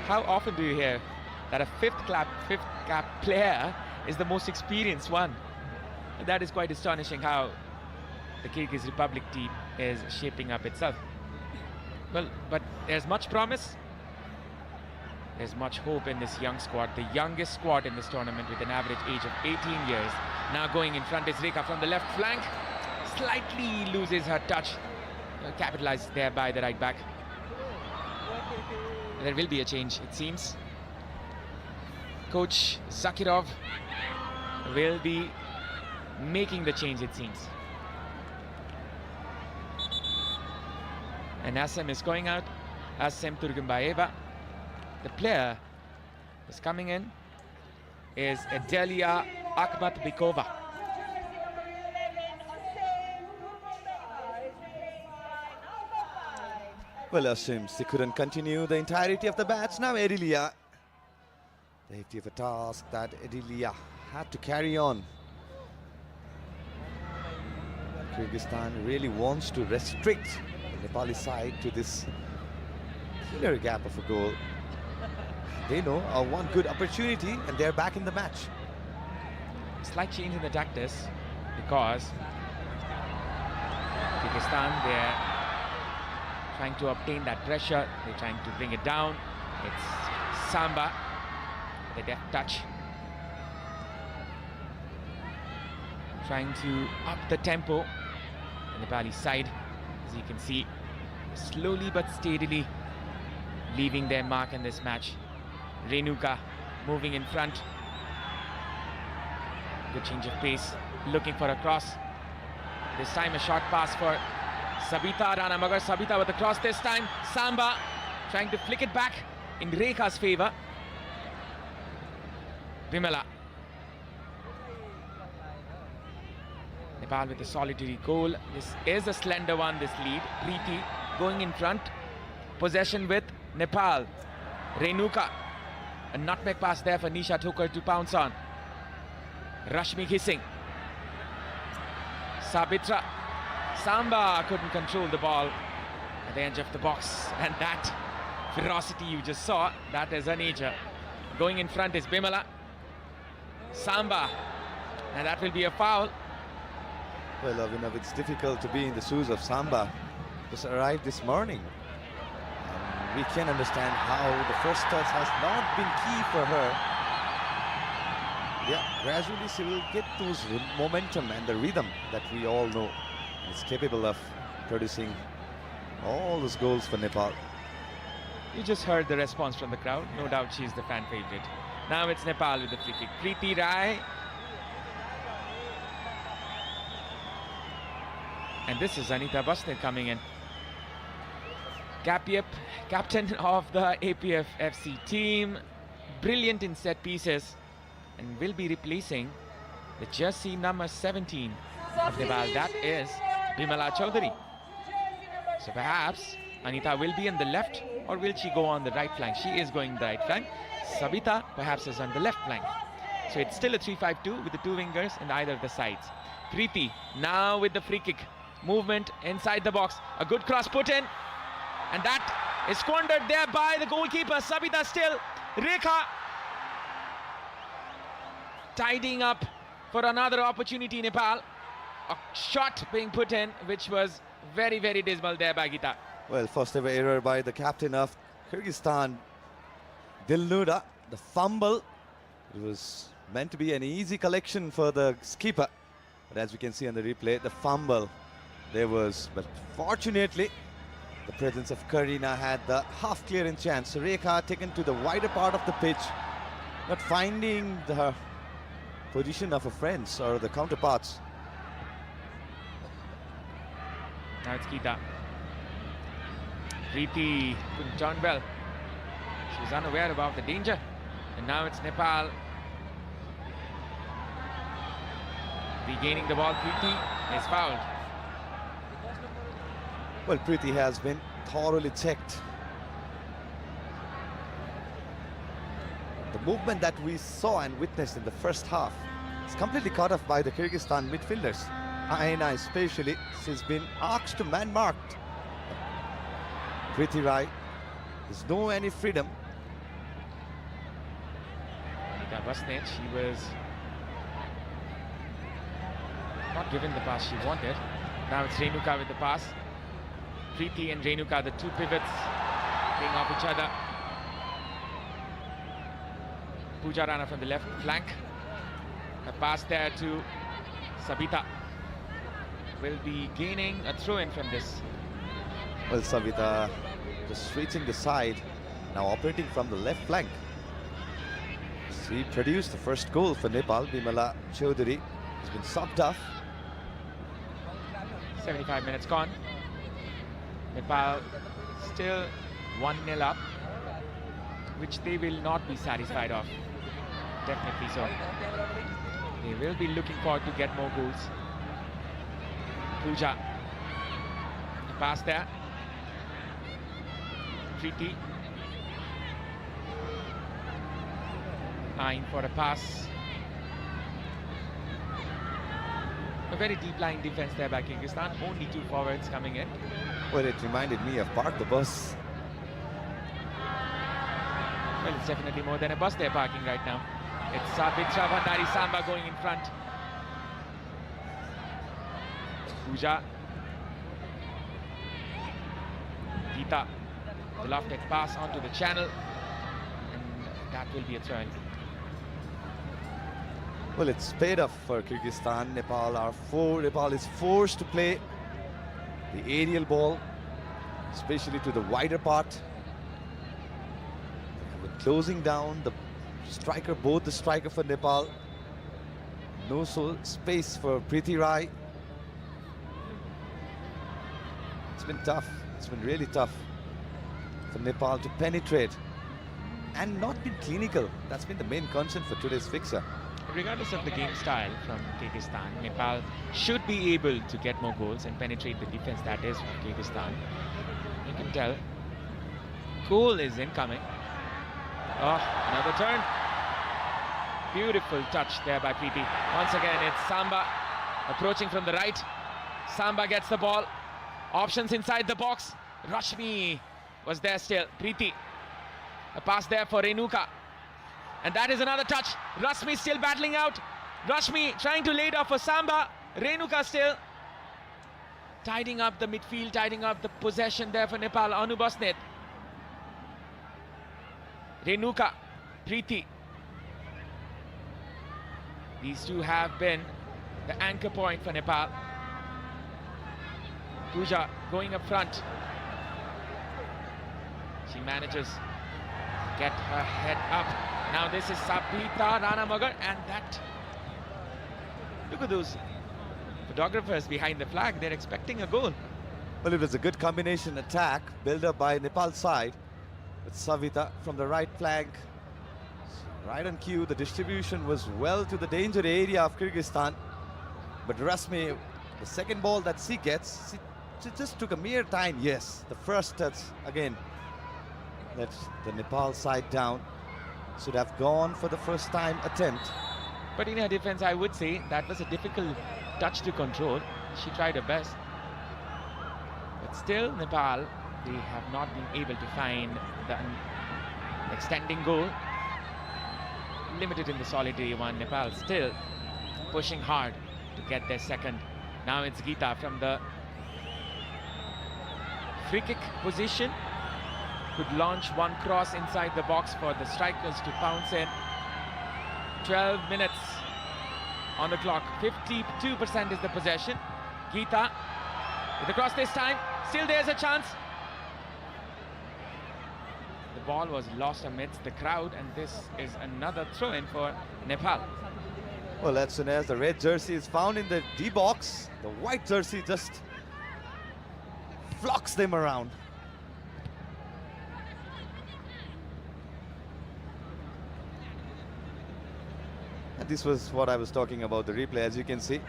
How often do you hear that a fifth cap player is the most experienced one? That is quite astonishing how the Kyrgyz Republic team is shaping up itself. Well, but there's much promise. There's much hope in this young squad, the youngest squad in this tournament with an average age of 18 years. Now going in front is Rekha from the left flank. Slightly loses her touch. Capitalized there by the right back. There will be a change, it seems. Coach Zakirov will be making the change, it seems. And Assam is going out. Assam Turgumbayeva. the player who's coming in is Delia Akhmatbekova. Well, Asim, they couldn't continue the entirety of the match. Now Edilia, the hefty of a task that Edilia had to carry on. Kyrgyzstan really wants to restrict the Nepali side to this killer gap of a goal. They know one good opportunity and they're back in the match. Slight change in the tactics because Kyrgyzstan, they're trying to obtain that pressure, they're trying to bring it down. It's Samba, the deft touch, trying to up the tempo on the Nepali side. As you can see, slowly but steadily leaving their mark in this match. Renuka moving in front. Good change of pace, looking for a cross. This time a short pass for Sabita Rana Magar. Sabita with the cross this time. Samba trying to flick it back in Rekha's favor. Bimala. Nepal with a solitary goal. This is a slender one, this lead. Preeti going in front. Possession with Nepal. Renuka. A nutmeg pass there for Nisha Thokar to pounce on. Rashmi hissing. Sabitra. Samba couldn't control the ball at the edge of the box, and that ferocity you just saw, that is a nature. Going in front is Bimala. Samba, and that will be a foul. Well, Avinav, it's difficult to be in the shoes of Samba. Just arrived this morning. And we can understand how the first touch has not been key for her. Yeah, gradually she will get those momentum and the rhythm that we all know. It's capable of producing all those goals for Nepal. You just heard the response from the crowd. No doubt she's the fan favorite. Now it's Nepal with the free kick. Preeti Rai. And this is Anita Basnet coming in. Kapiep, captain of the APF FC team. Brilliant in set pieces. And will be replacing the jersey number 17 of Nepal. That is Bimala Chaudhary. So perhaps Anita will be on the left, or will she go on the right flank? She is going the right flank. Sabita perhaps is on the left flank. So it's still a 3-5-2 with the two wingers in either of the sides. Preeti now with the free kick. Movement inside the box. A good cross put in. And that is squandered there by the goalkeeper. Sabita still. Rekha tidying up for another opportunity. Nepal. A shot being put in, which was very, very dismal there by Gita. Well, first ever error by the captain of Kyrgyzstan, Dilnuda. The fumble. It was meant to be an easy collection for the skipper. But as we can see on the replay, the fumble there was. But fortunately, the presence of Karina had the half clearance chance. Rekha taken to the wider part of the pitch, not finding the position of her friends or the counterparts. Now it's Gita. Preeti couldn't turn well. She was unaware about the danger. And now it's Nepal regaining the ball. Preeti is fouled. Well, Preeti has been thoroughly checked. The movement that we saw and witnessed in the first half is completely cut off by the Kyrgyzstan midfielders. Aina especially, she's been asked to man-marked. Preeti Rai, there's no any freedom. Anita Basnet, she was not given the pass she wanted. Now it's Renuka with the pass. Preeti and Renuka, the two pivots, playing off each other. Pooja Rana from the left flank. A pass there to Sabita. Will be gaining a throw-in from this. Well, Savita just reaching the side, now operating from the left flank. She produced the first goal for Nepal. Bimala Chaudhary has been subbed off. 75 minutes gone. Nepal still 1-0 up. which they will not be satisfied of. Definitely so. They will be looking forward to get more goals. Puja. The pass there. Preeti. Eyeing for a pass. A very deep lying defense there by Kyrgyzstan. Only 2 forwards coming in. Well, it reminded me of Park the Bus. Well, it's definitely more than a bus they're parking right now. It's Sabitra Bhandari Samba going in front. Puja. Gita. The lofted pass onto the channel. And that will be a throw-in. Well, it's paid off for Kyrgyzstan. Nepal is forced to play the aerial ball, especially to the wider part. They're closing down the striker, both the striker for Nepal. No space for Preeti Rai. It's been tough. It's been really tough for Nepal to penetrate and not been clinical. That's been the main concern for today's fixture. Regardless of the game style from Kyrgyzstan, Nepal should be able to get more goals and penetrate the defense that is from Kyrgyzstan. You can tell. Goal is incoming. Oh, another turn. Beautiful touch there by Preeti. Once again, it's Samba approaching from the right. Samba gets the ball. Options inside the box. Rashmi was there still. Preeti. A pass there for Renuka. And that is another touch. Rashmi still battling out. Rashmi trying to lay it off for Samba. Renuka still tidying up the midfield, tidying up the possession there for Nepal. Anu Bosnet. Renuka. Preeti. These two have been the anchor point for Nepal. Puja going up front. She manages to get her head up. Now this is Sabita Ranamagar, and that... Look at those photographers behind the flag. They're expecting a goal. Well, it was a good combination attack built up by Nepal's side with Savita from the right flank. Right on cue, the distribution was well to the danger area of Kyrgyzstan. But Rashmi, the second ball that she gets, she just took a mere time. Yes, the first touch again. Let the Nepal side down. Should have gone for the first time attempt. But in her defense, I would say that was a difficult touch to control. She tried her best. But still, Nepal, they have not been able to find the extending goal. Limited in the solitary one. Nepal still pushing hard to get their second. Now it's Gita from the free kick position. Could launch one cross inside the box for the strikers to pounce in. 12 minutes on the clock. 52% is the possession. Gita with the cross this time. Still there's a chance. The ball was lost amidst the crowd, and this is another throw-in for Nepal. Well, as soon as the red jersey is found in the D box, the white jersey just flocks them around. And this was what I was talking about, the replay. As you can see,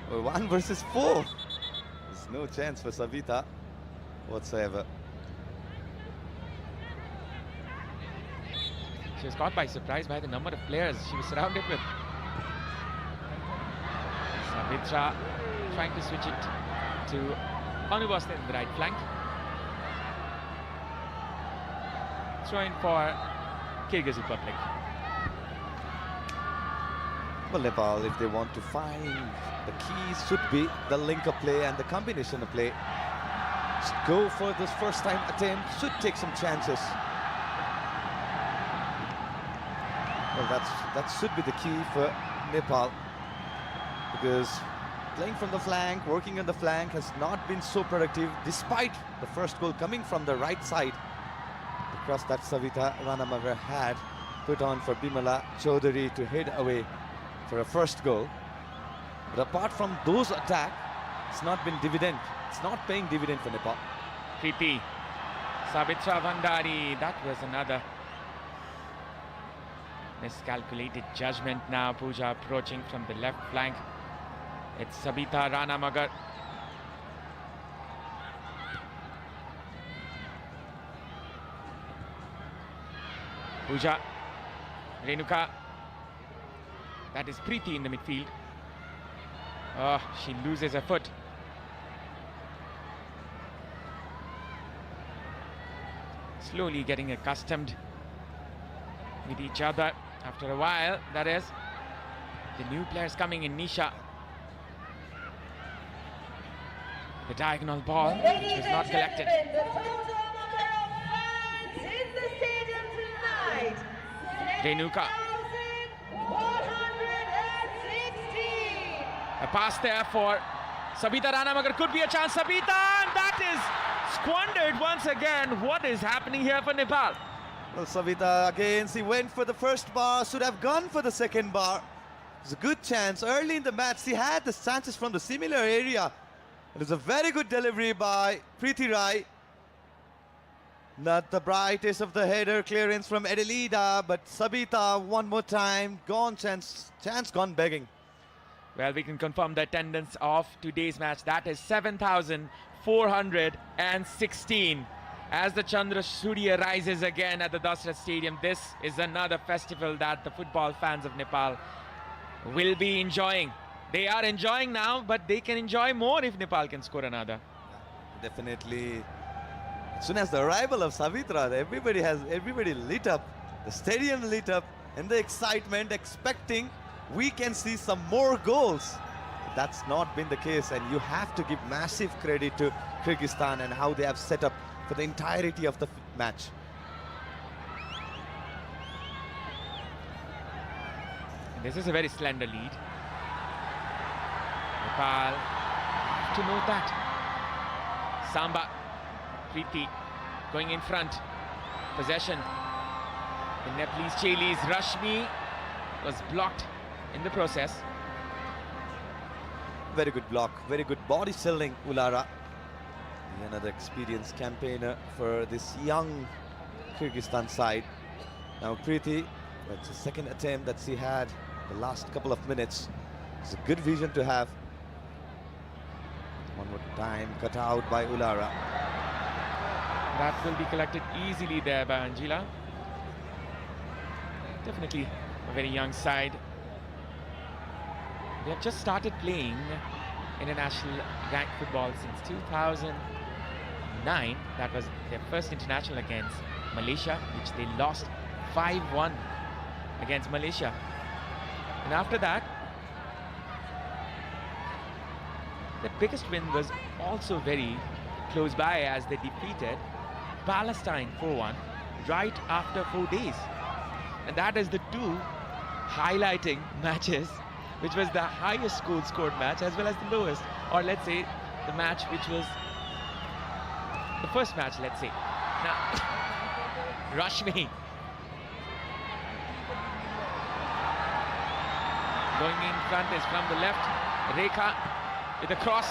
1 versus 4. There's no chance for Savita whatsoever. She was caught by surprise by the number of players she was surrounded with. Sabitra trying to switch it to Anu Bosnet in the right flank. Throw-in for Kyrgyz Republic. Well, Nepal, if they want to find the keys, should be the link-up play and the combination of play. Just go for this first-time attempt, should take some chances. Well, that should be the key for Nepal, because playing from the flank, working on the flank has not been so productive, despite the first goal coming from the right side. The cross that Savita Ranamagar had put on for Bimala Chaudhary to head away for a first goal. But apart from those attacks, it's not been dividend. It's not paying dividend for Nepal. Preeti. Sabitra Bhandari. That was another Miscalculated judgment now. Pooja approaching from the left flank. It's Sabita Rana Magar. Pooja, Renuka. That is Preeti in the midfield. Oh, she loses her foot. Slowly getting accustomed with each other after a while, that is. The new players coming in, Nisha. The diagonal ball, which was not collected. Renuka. A pass there for Sabita Rana Magar. Could be a chance. Sabita, and that is squandered once again. What is happening here for Nepal? Well, Savita again, she went for the first bar, should have gone for the second bar. It was a good chance. Early in the match, she had the chances from the similar area. It was a very good delivery by Preeti Rai. Not the brightest of the header clearance from Adelida, but Sabita one more time, gone chance gone begging. Well, we can confirm the attendance of today's match. That is 7,416. As the Chandra Surya rises again at the Dasrat Stadium, this is another festival that the football fans of Nepal will be enjoying. They are enjoying now, but they can enjoy more if Nepal can score another. Definitely. As soon as the arrival of Savitra, everybody lit up. The stadium lit up, and the excitement, expecting we can see some more goals. That's not been the case, and you have to give massive credit to Kyrgyzstan and how they have set up for the entirety of the match. This is a very slender lead. Nepal have to note that. Samba, Preeti going in front. Possession. The Nepalese Chailis, Rashmi was blocked in the process. Very good block, very good body selling, Ulara. Another experienced campaigner for this young Kyrgyzstan side. Now Preeti, that's the second attempt that she had the last couple of minutes. It's a good vision to have. One more time cut out by Ulara. That will be collected easily there by Angela. Definitely a very young side. They have just started playing international ranked football since 2009. That was their first international against Malaysia, which they lost 5-1 against Malaysia. And after that, the biggest win was also very close by, as they defeated Palestine 4-1 right after 4 days. And that is the two highlighting matches, which was the highest goal scored match as well as the lowest, or let's say the match which was the first match, let's say. Now, Rashmi going in front is from the left. Rekha with a cross.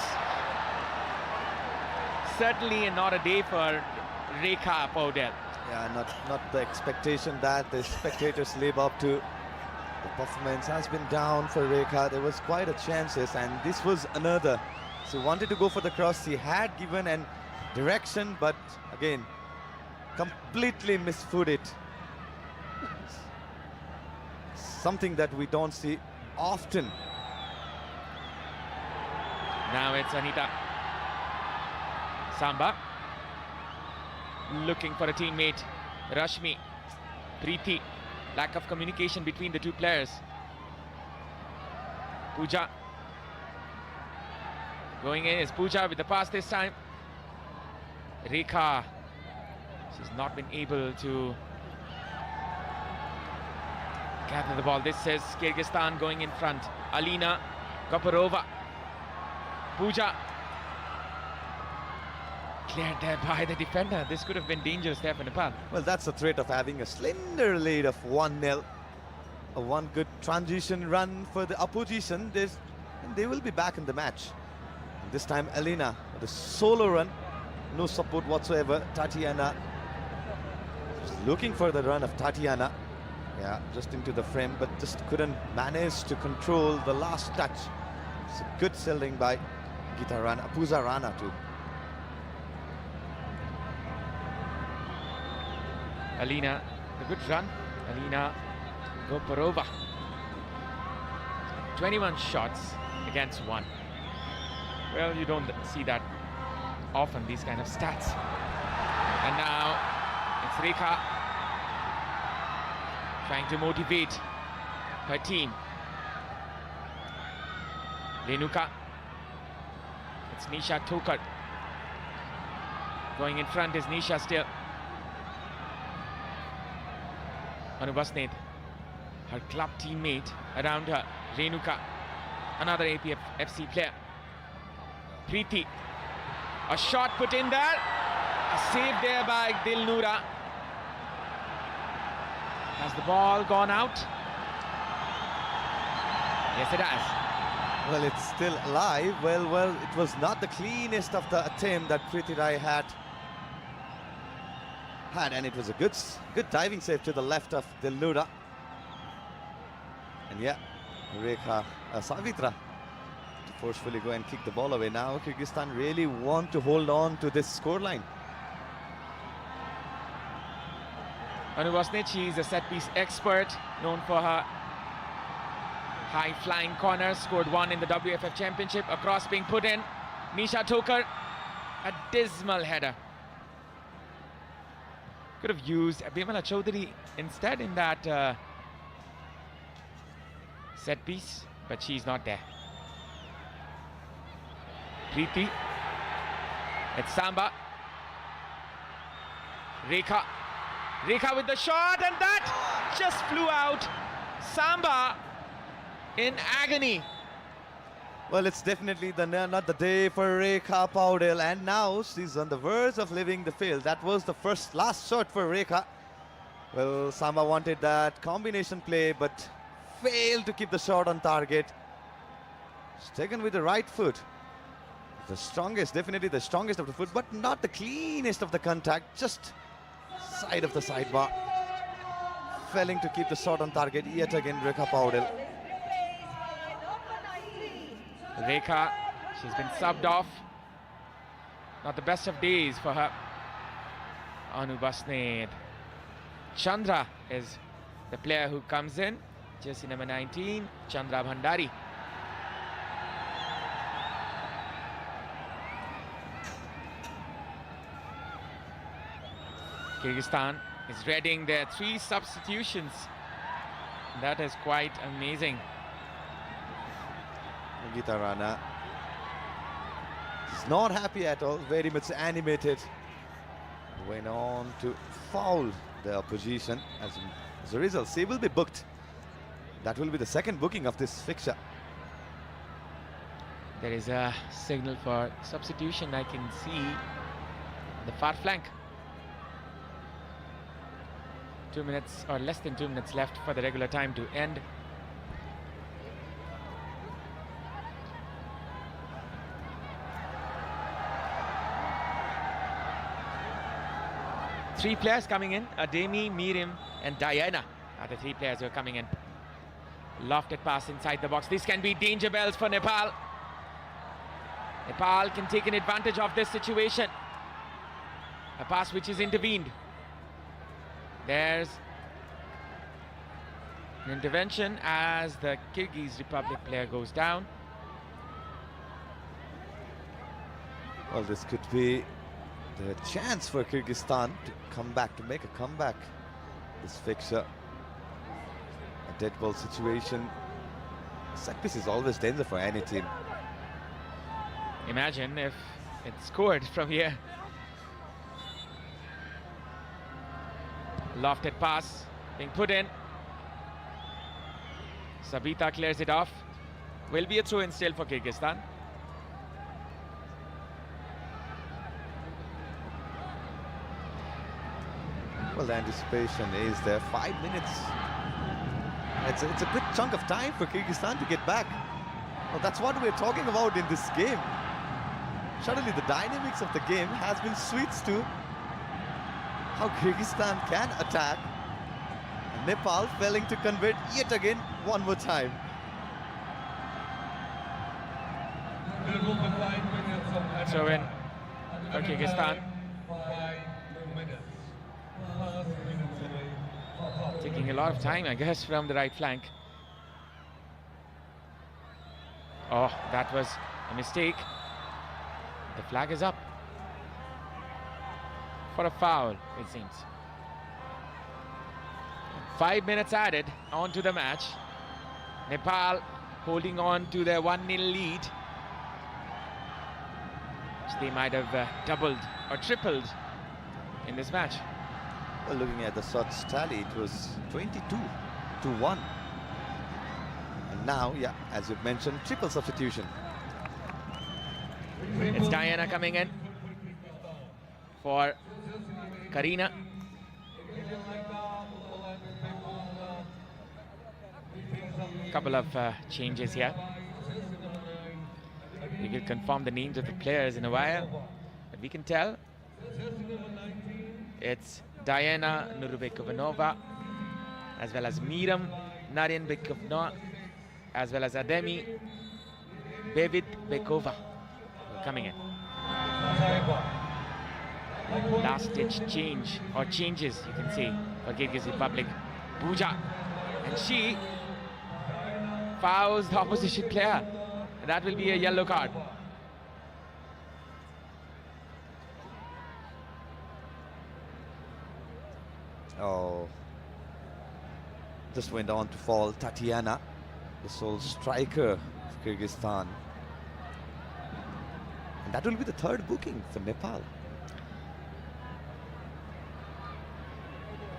Certainly not a day for Rekha Paudel. Yeah, not the expectation that the spectators live up to. The performance has been down for Rekha. There was quite a chances, and this was another. She wanted to go for the cross. She had given an direction, but again, completely misfooted. Something that we don't see often. Now it's Anita. Samba looking for a teammate. Rashmi, Preeti. Lack of communication between the two players. Pooja going in is Pooja with the pass this time. Rekha, she's not been able to gather the ball. This is Kyrgyzstan going in front. Alina Koparova. Pooja cleared there by the defender. This could have been dangerous there for Nepal. Well, that's the threat of having a slender lead of 1-0. A one good transition run for the opposition. And they will be back in the match. And this time, Alina with a solo run. No support whatsoever. Tatiana was looking for the run of Tatiana. Yeah, just into the frame, but just couldn't manage to control the last touch. It's a good selling by Puza Rana too. Alina, the good run. Alina Goparova. 21 shots against 1. Well, you don't see that often, these kind of stats. And now it's Rekha trying to motivate her team. Renuka. It's Nisha Thokar. Going in front is Nisha still. Anubhasnet, her club teammate around her. Renuka, another APFC player. Preeti, a shot put in there. A save there by Dilnura. Has the ball gone out? Yes, it has. Well, it's still alive. Well, it was not the cleanest of the attempt that Preeti Rai had, and it was a good diving save to the left of Dilnura. And yeah, Rekha Savitra to forcefully go and kick the ball away. Now Kyrgyzstan really want to hold on to this scoreline. Anubhasnet, she is a set-piece expert, known for her high-flying corners. Scored 1 in the WFF Championship. A cross being put in. Nisha Thokar, a dismal header. Could have used Bimala Chaudhary instead in that set-piece, but she's not there. Preeti. It's Samba. Rekha. Rekha with the shot, and that just flew out. Samba in agony. Well, it's definitely not the day for Rekha Paudel, and now she's on the verge of leaving the field. That was the last shot for Rekha. Well, Samba wanted that combination play, but failed to keep the shot on target. It's taken with the right foot. The strongest, definitely the strongest of the foot, but not the cleanest of the contact. Just side of the sidebar. Failing to keep the shot on target yet again, Rekha Paudel. Rekha, she's been subbed off. Not the best of days for her. Anubhasnet. Chandra is the player who comes in. Jersey number 19, Chandra Bhandari. Kyrgyzstan is readying their 3 substitutions. That is quite amazing. Gita Rana is not happy at all, very much animated. Went on to foul the opposition. As a result, she will be booked. That will be the second booking of this fixture. There is a signal for substitution. I can see the far flank. 2 minutes or less than 2 minutes left for the regular time to end. Three players coming in. Ademi, Mirim and Diana are the 3 players who are coming in. Lofted pass inside the box. This can be danger bells for Nepal. Nepal can take an advantage of this situation. A pass which is intervened. There's an intervention as the Kyrgyz Republic player goes down. Well, this could be the chance for Kyrgyzstan to come back, to make a comeback. This fixture, a dead ball situation. Set piece is always danger for any team. Imagine if it scored from here. Lofted pass being put in. Sabita clears it off. Will be a throw-in still for Kyrgyzstan. Well, the anticipation is there. 5 minutes. It's a good chunk of time for Kyrgyzstan to get back. Well, that's what we're talking about in this game. Suddenly the dynamics of the game has been switched to how Kyrgyzstan can attack. And Nepal failing to convert yet again one more time. So in for Kyrgyzstan. Taking a lot of time, I guess, from the right flank. Oh, that was a mistake. The flag is up for a foul, it seems. 5 minutes added onto the match. Nepal holding on to their 1-0 lead, which they might have doubled or tripled in this match. Well, looking at the shots tally, it was 22-1. And now, yeah, as you've mentioned, triple substitution. It's Diana coming in for Karina. Couple of changes here. We will confirm the names of the players in a while, but we can tell it's Diana Nurubekovnova, as well as Miram Naryanbekovna, as well as Ademi Bevidbekova coming in. Last ditch change, or changes you can say, for Kyrgyz Republic. Puja, and she fouls the opposition player, and that will be a yellow card. Oh, just went on to fall Tatiana, the sole striker of Kyrgyzstan. And that will be the third booking for Nepal.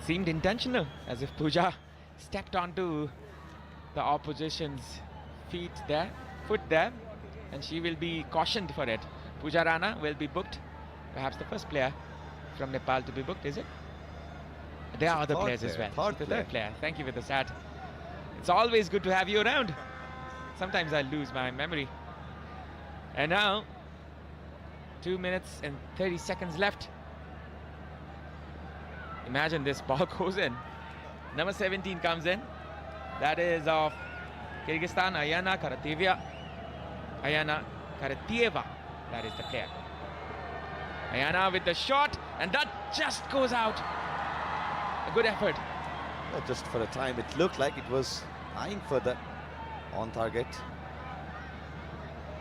Seemed intentional, as if Puja stepped onto the opposition's foot there, and she will be cautioned for it. Puja Rana will be booked, perhaps the first player from Nepal to be booked, is it? There are other players as well. The third player. Thank you for the stat. It's always good to have you around. Sometimes I lose my memory. And now, 2 minutes and 30 seconds left. Imagine this ball goes in. Number 17 comes in. That is of Kyrgyzstan, Ayana Karatieva. Ayana Karatieva, that is the player. Ayana with the shot, and that just goes out. A good effort. Well, just for a time, it looked like it was eyeing for the on target.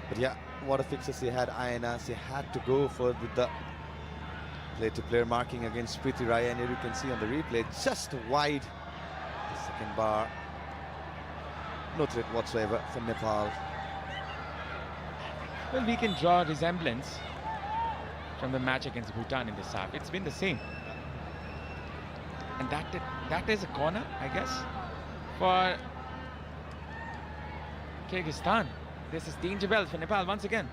But yeah, what a fixes he had, Ayana. She had to go for with the play-to-player marking against Preeti Rai, and here you can see on the replay, just wide the second bar. No threat whatsoever from Nepal. Well, we can draw a resemblance from the match against Bhutan in this half. It's been the same. And that is a corner, I guess, for Kyrgyzstan. This is danger bell for Nepal once again.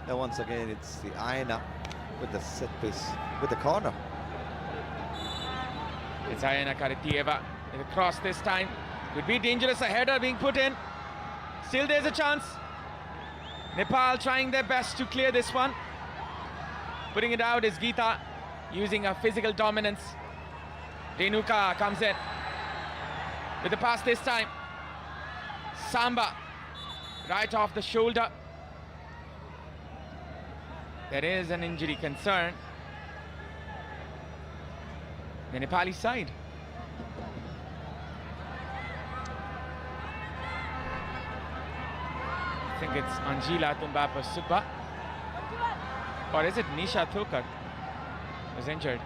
Now once again, it's the Ayana with the set piece, with the corner. It's Ayana Karatieva with a cross this time. Could be dangerous, a header being put in. Still there's a chance. Nepal trying their best to clear this one. Putting it out is Geeta, using her physical dominance. Renuka comes in with the pass this time. Samba, right off the shoulder. There is an injury concern. The Nepali side. I think it's Anjila Tumbapa Subba. Or is it Nisha Thokar was injured?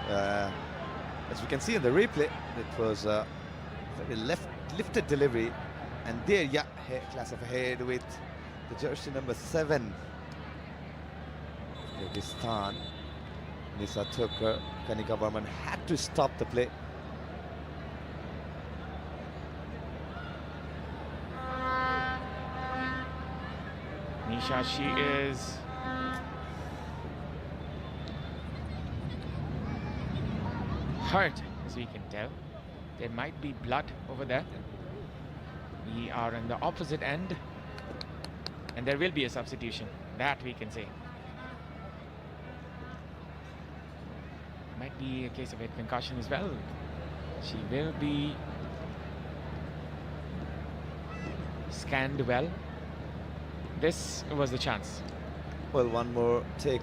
As we can see in the replay, it was a very lifted delivery, and there, yeah, class of ahead with the jersey number 7. Kyrgyzstan, Nisha Thokar, Kanika Barman had to stop the play. Nisha, she is hurt, as we can tell. There might be blood over there. We are on the opposite end, and there will be a substitution. That we can say. Might be a case of head concussion as well. She will be scanned well. This was the chance. Well, one more take.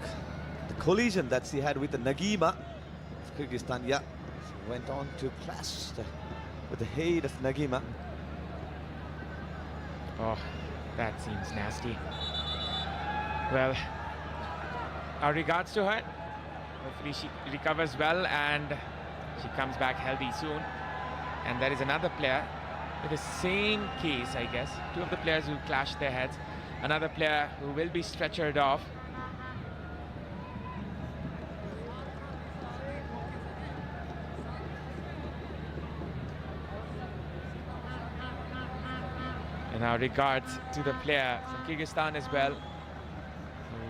The collision that she had with the Nagima of Kyrgyzstan. Yeah, she went on to clash with the head of Nagima. Oh, that seems nasty. Well, our regards to her. Hopefully she recovers well and she comes back healthy soon. And there is another player with the same case, I guess. Two of the players who clashed their heads. Another player who will be stretchered off. And our regards to the player from Kyrgyzstan as well,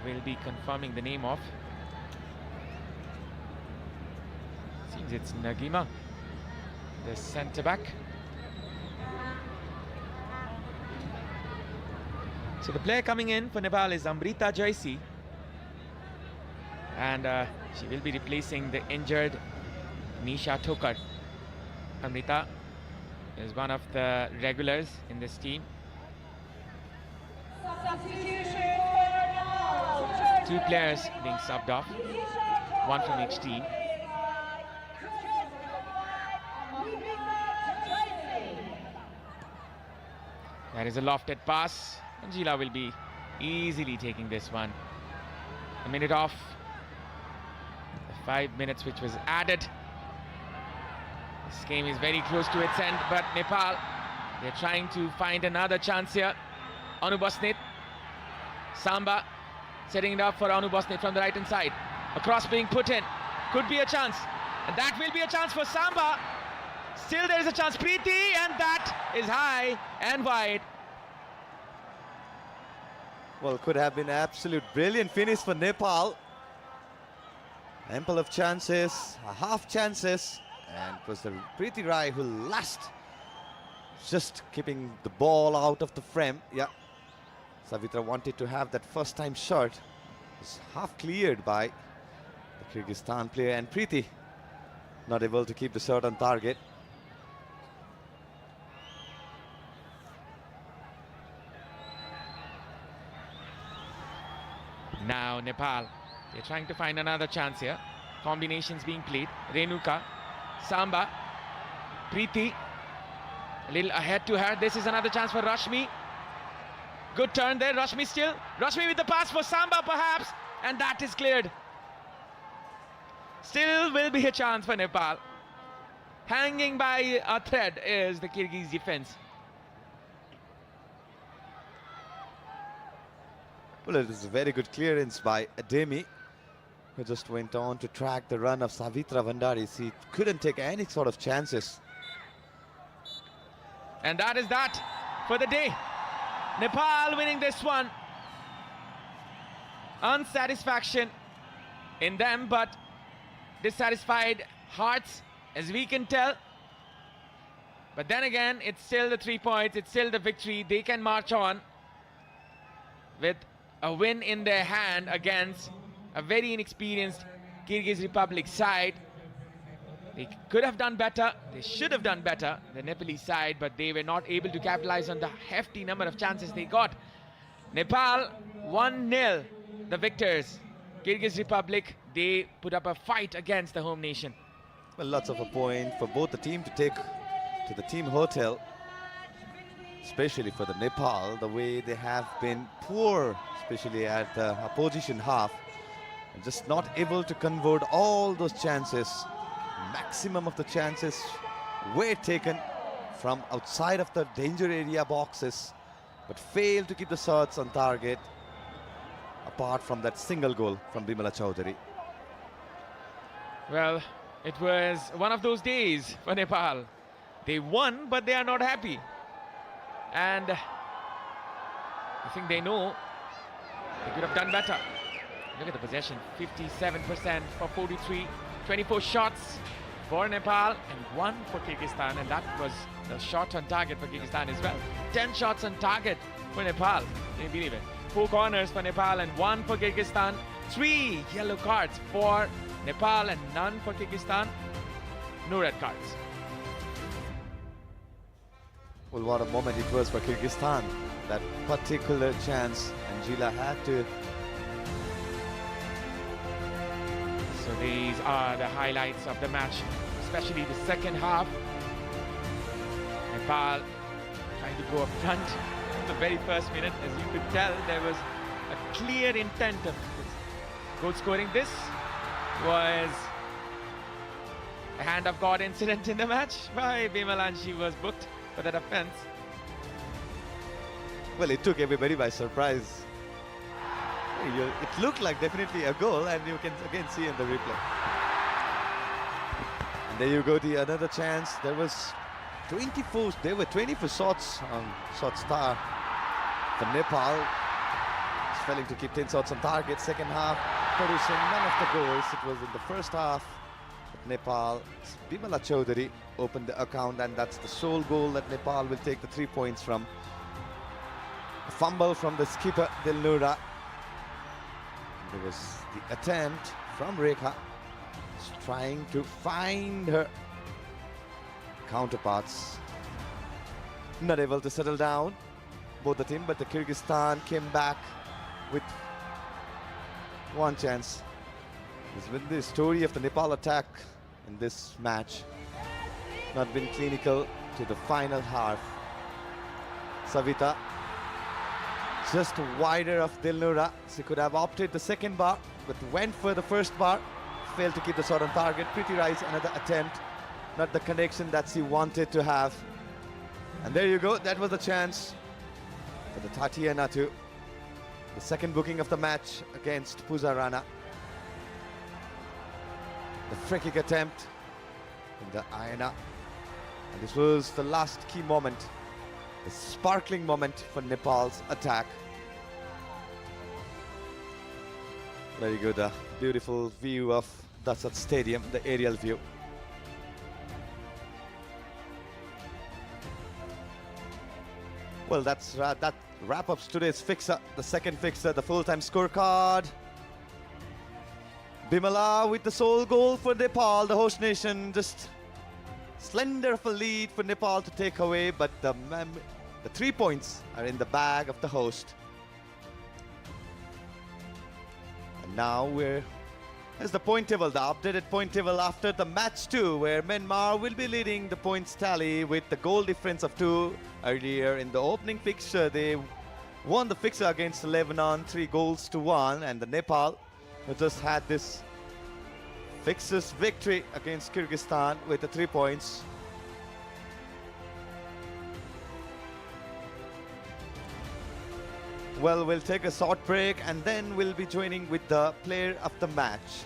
who will be confirming the name of. Seems it's Nagima, the centre back. So the player coming in for Nepal is Amrita Jaisi, and she will be replacing the injured Nisha Thokar. Amrita is one of the regulars in this team. Two players being subbed off, one from each team. There is a lofted pass. Angela will be easily taking this one. A minute off. The 5 minutes which was added. This game is very close to its end, but Nepal, they're trying to find another chance here. Anu Bosnit. Samba setting it up for Anu Bosnit from the right hand side. A cross being put in. Could be a chance. And that will be a chance for Samba. Still there is a chance. Preeti, and that is high and wide. Well, could have been absolute brilliant finish for Nepal. Ample of chances, half chances, and it was the Preeti Rai who last, just keeping the ball out of the frame. Yeah, Savitra wanted to have that first time shot. It was half cleared by the Kyrgyzstan player, and Preeti not able to keep the shot on target. Now Nepal, they're trying to find another chance here. Combinations being played. Renuka, Samba, Preeti, a little ahead to her. This is another chance for Rashmi. Good turn there, Rashmi still. Rashmi with the pass for Samba perhaps, and that is cleared. Still will be a chance for Nepal. Hanging by a thread is the Kyrgyz defense. Well, it is a very good clearance by Ademi, who just went on to track the run of Savitra Bhandari. He couldn't take any sort of chances. And that is that for the day. Nepal winning this one. Unsatisfaction in them, but dissatisfied hearts, as we can tell. But then again, it's still the 3 points, it's still the victory. They can march on with a win in their hand against a very inexperienced Kyrgyz Republic side. They could have done better, they should have done better, the Nepalese side, but they were not able to capitalize on the hefty number of chances they got. Nepal 1-0, the victors. Kyrgyz Republic, they put up a fight against the home nation. Well, lots of a point for both the team to take to the team hotel, especially for the Nepal, the way they have been poor, especially at the opposition half, and just not able to convert all those chances. Maximum of the chances were taken from outside of the danger area boxes, but failed to keep the shots on target, apart from that single goal from Bimala Chowdhury. Well, it was one of those days for Nepal. They won, but they are not happy. And I think they know they could have done better. Look at the possession, 57% for 43, 24 shots for Nepal and 1 for Kyrgyzstan, and that was the shot on target for Kyrgyzstan as well. 10 shots on target for Nepal, can you believe it? 4 corners for Nepal and 1 for Kyrgyzstan. 3 yellow cards for Nepal and none for Kyrgyzstan. No red cards. Well, what a moment it was for Kyrgyzstan. That particular chance, Angela had to. So these are the highlights of the match, especially the second half. Nepal trying to go up front in the very first minute. As you could tell, there was a clear intent of goal scoring. This was a hand of God incident in the match by Bimala, and she was booked for that offence. Well, it took everybody by surprise. It looked like definitely a goal, and you can again see in the replay. And there you go, another chance. There were 24 shots on shot star for Nepal. It's failing to keep 10 shots on target. Second half, producing none of the goals. It was in the first half. Nepal, Bimala Chaudhary opened the account, and that's the sole goal that Nepal will take the 3 points from. A fumble from the skipper Dilnura. There was the attempt from Rekha, trying to find her counterparts. Not able to settle down, both the team, but the Kyrgyzstan came back with one chance. It's been the story of the Nepal attack in this match. Not been clinical to the final half. Savita just wider of Dilnura. She could have opted the second bar, but went for the first bar. Failed to keep the shot on target. Preeti Rice, another attempt. Not the connection that she wanted to have. And there you go. That was the chance for the Tatia Natu. The second booking of the match against Pooja Rana. The free kick attempt in the Ayana. And this was the last key moment. The sparkling moment for Nepal's attack. Very good, a beautiful view of Dasat Stadium, the aerial view. Well, that wrap-ups today's fixer, the second fixer, the full-time scorecard. Bimala with the sole goal for Nepal, the host nation, just slender of a lead for Nepal to take away, but the 3 points are in the bag of the host. And now here's the point table, the updated point table after the match 2, where Myanmar will be leading the points tally with the goal difference of 2. Earlier in the opening fixture, they won the fixture against Lebanon 3-1, and the Nepal who just had this fixer's victory against Kyrgyzstan with the 3 points. Well, we'll take a short break, and then we'll be joining with the player of the match.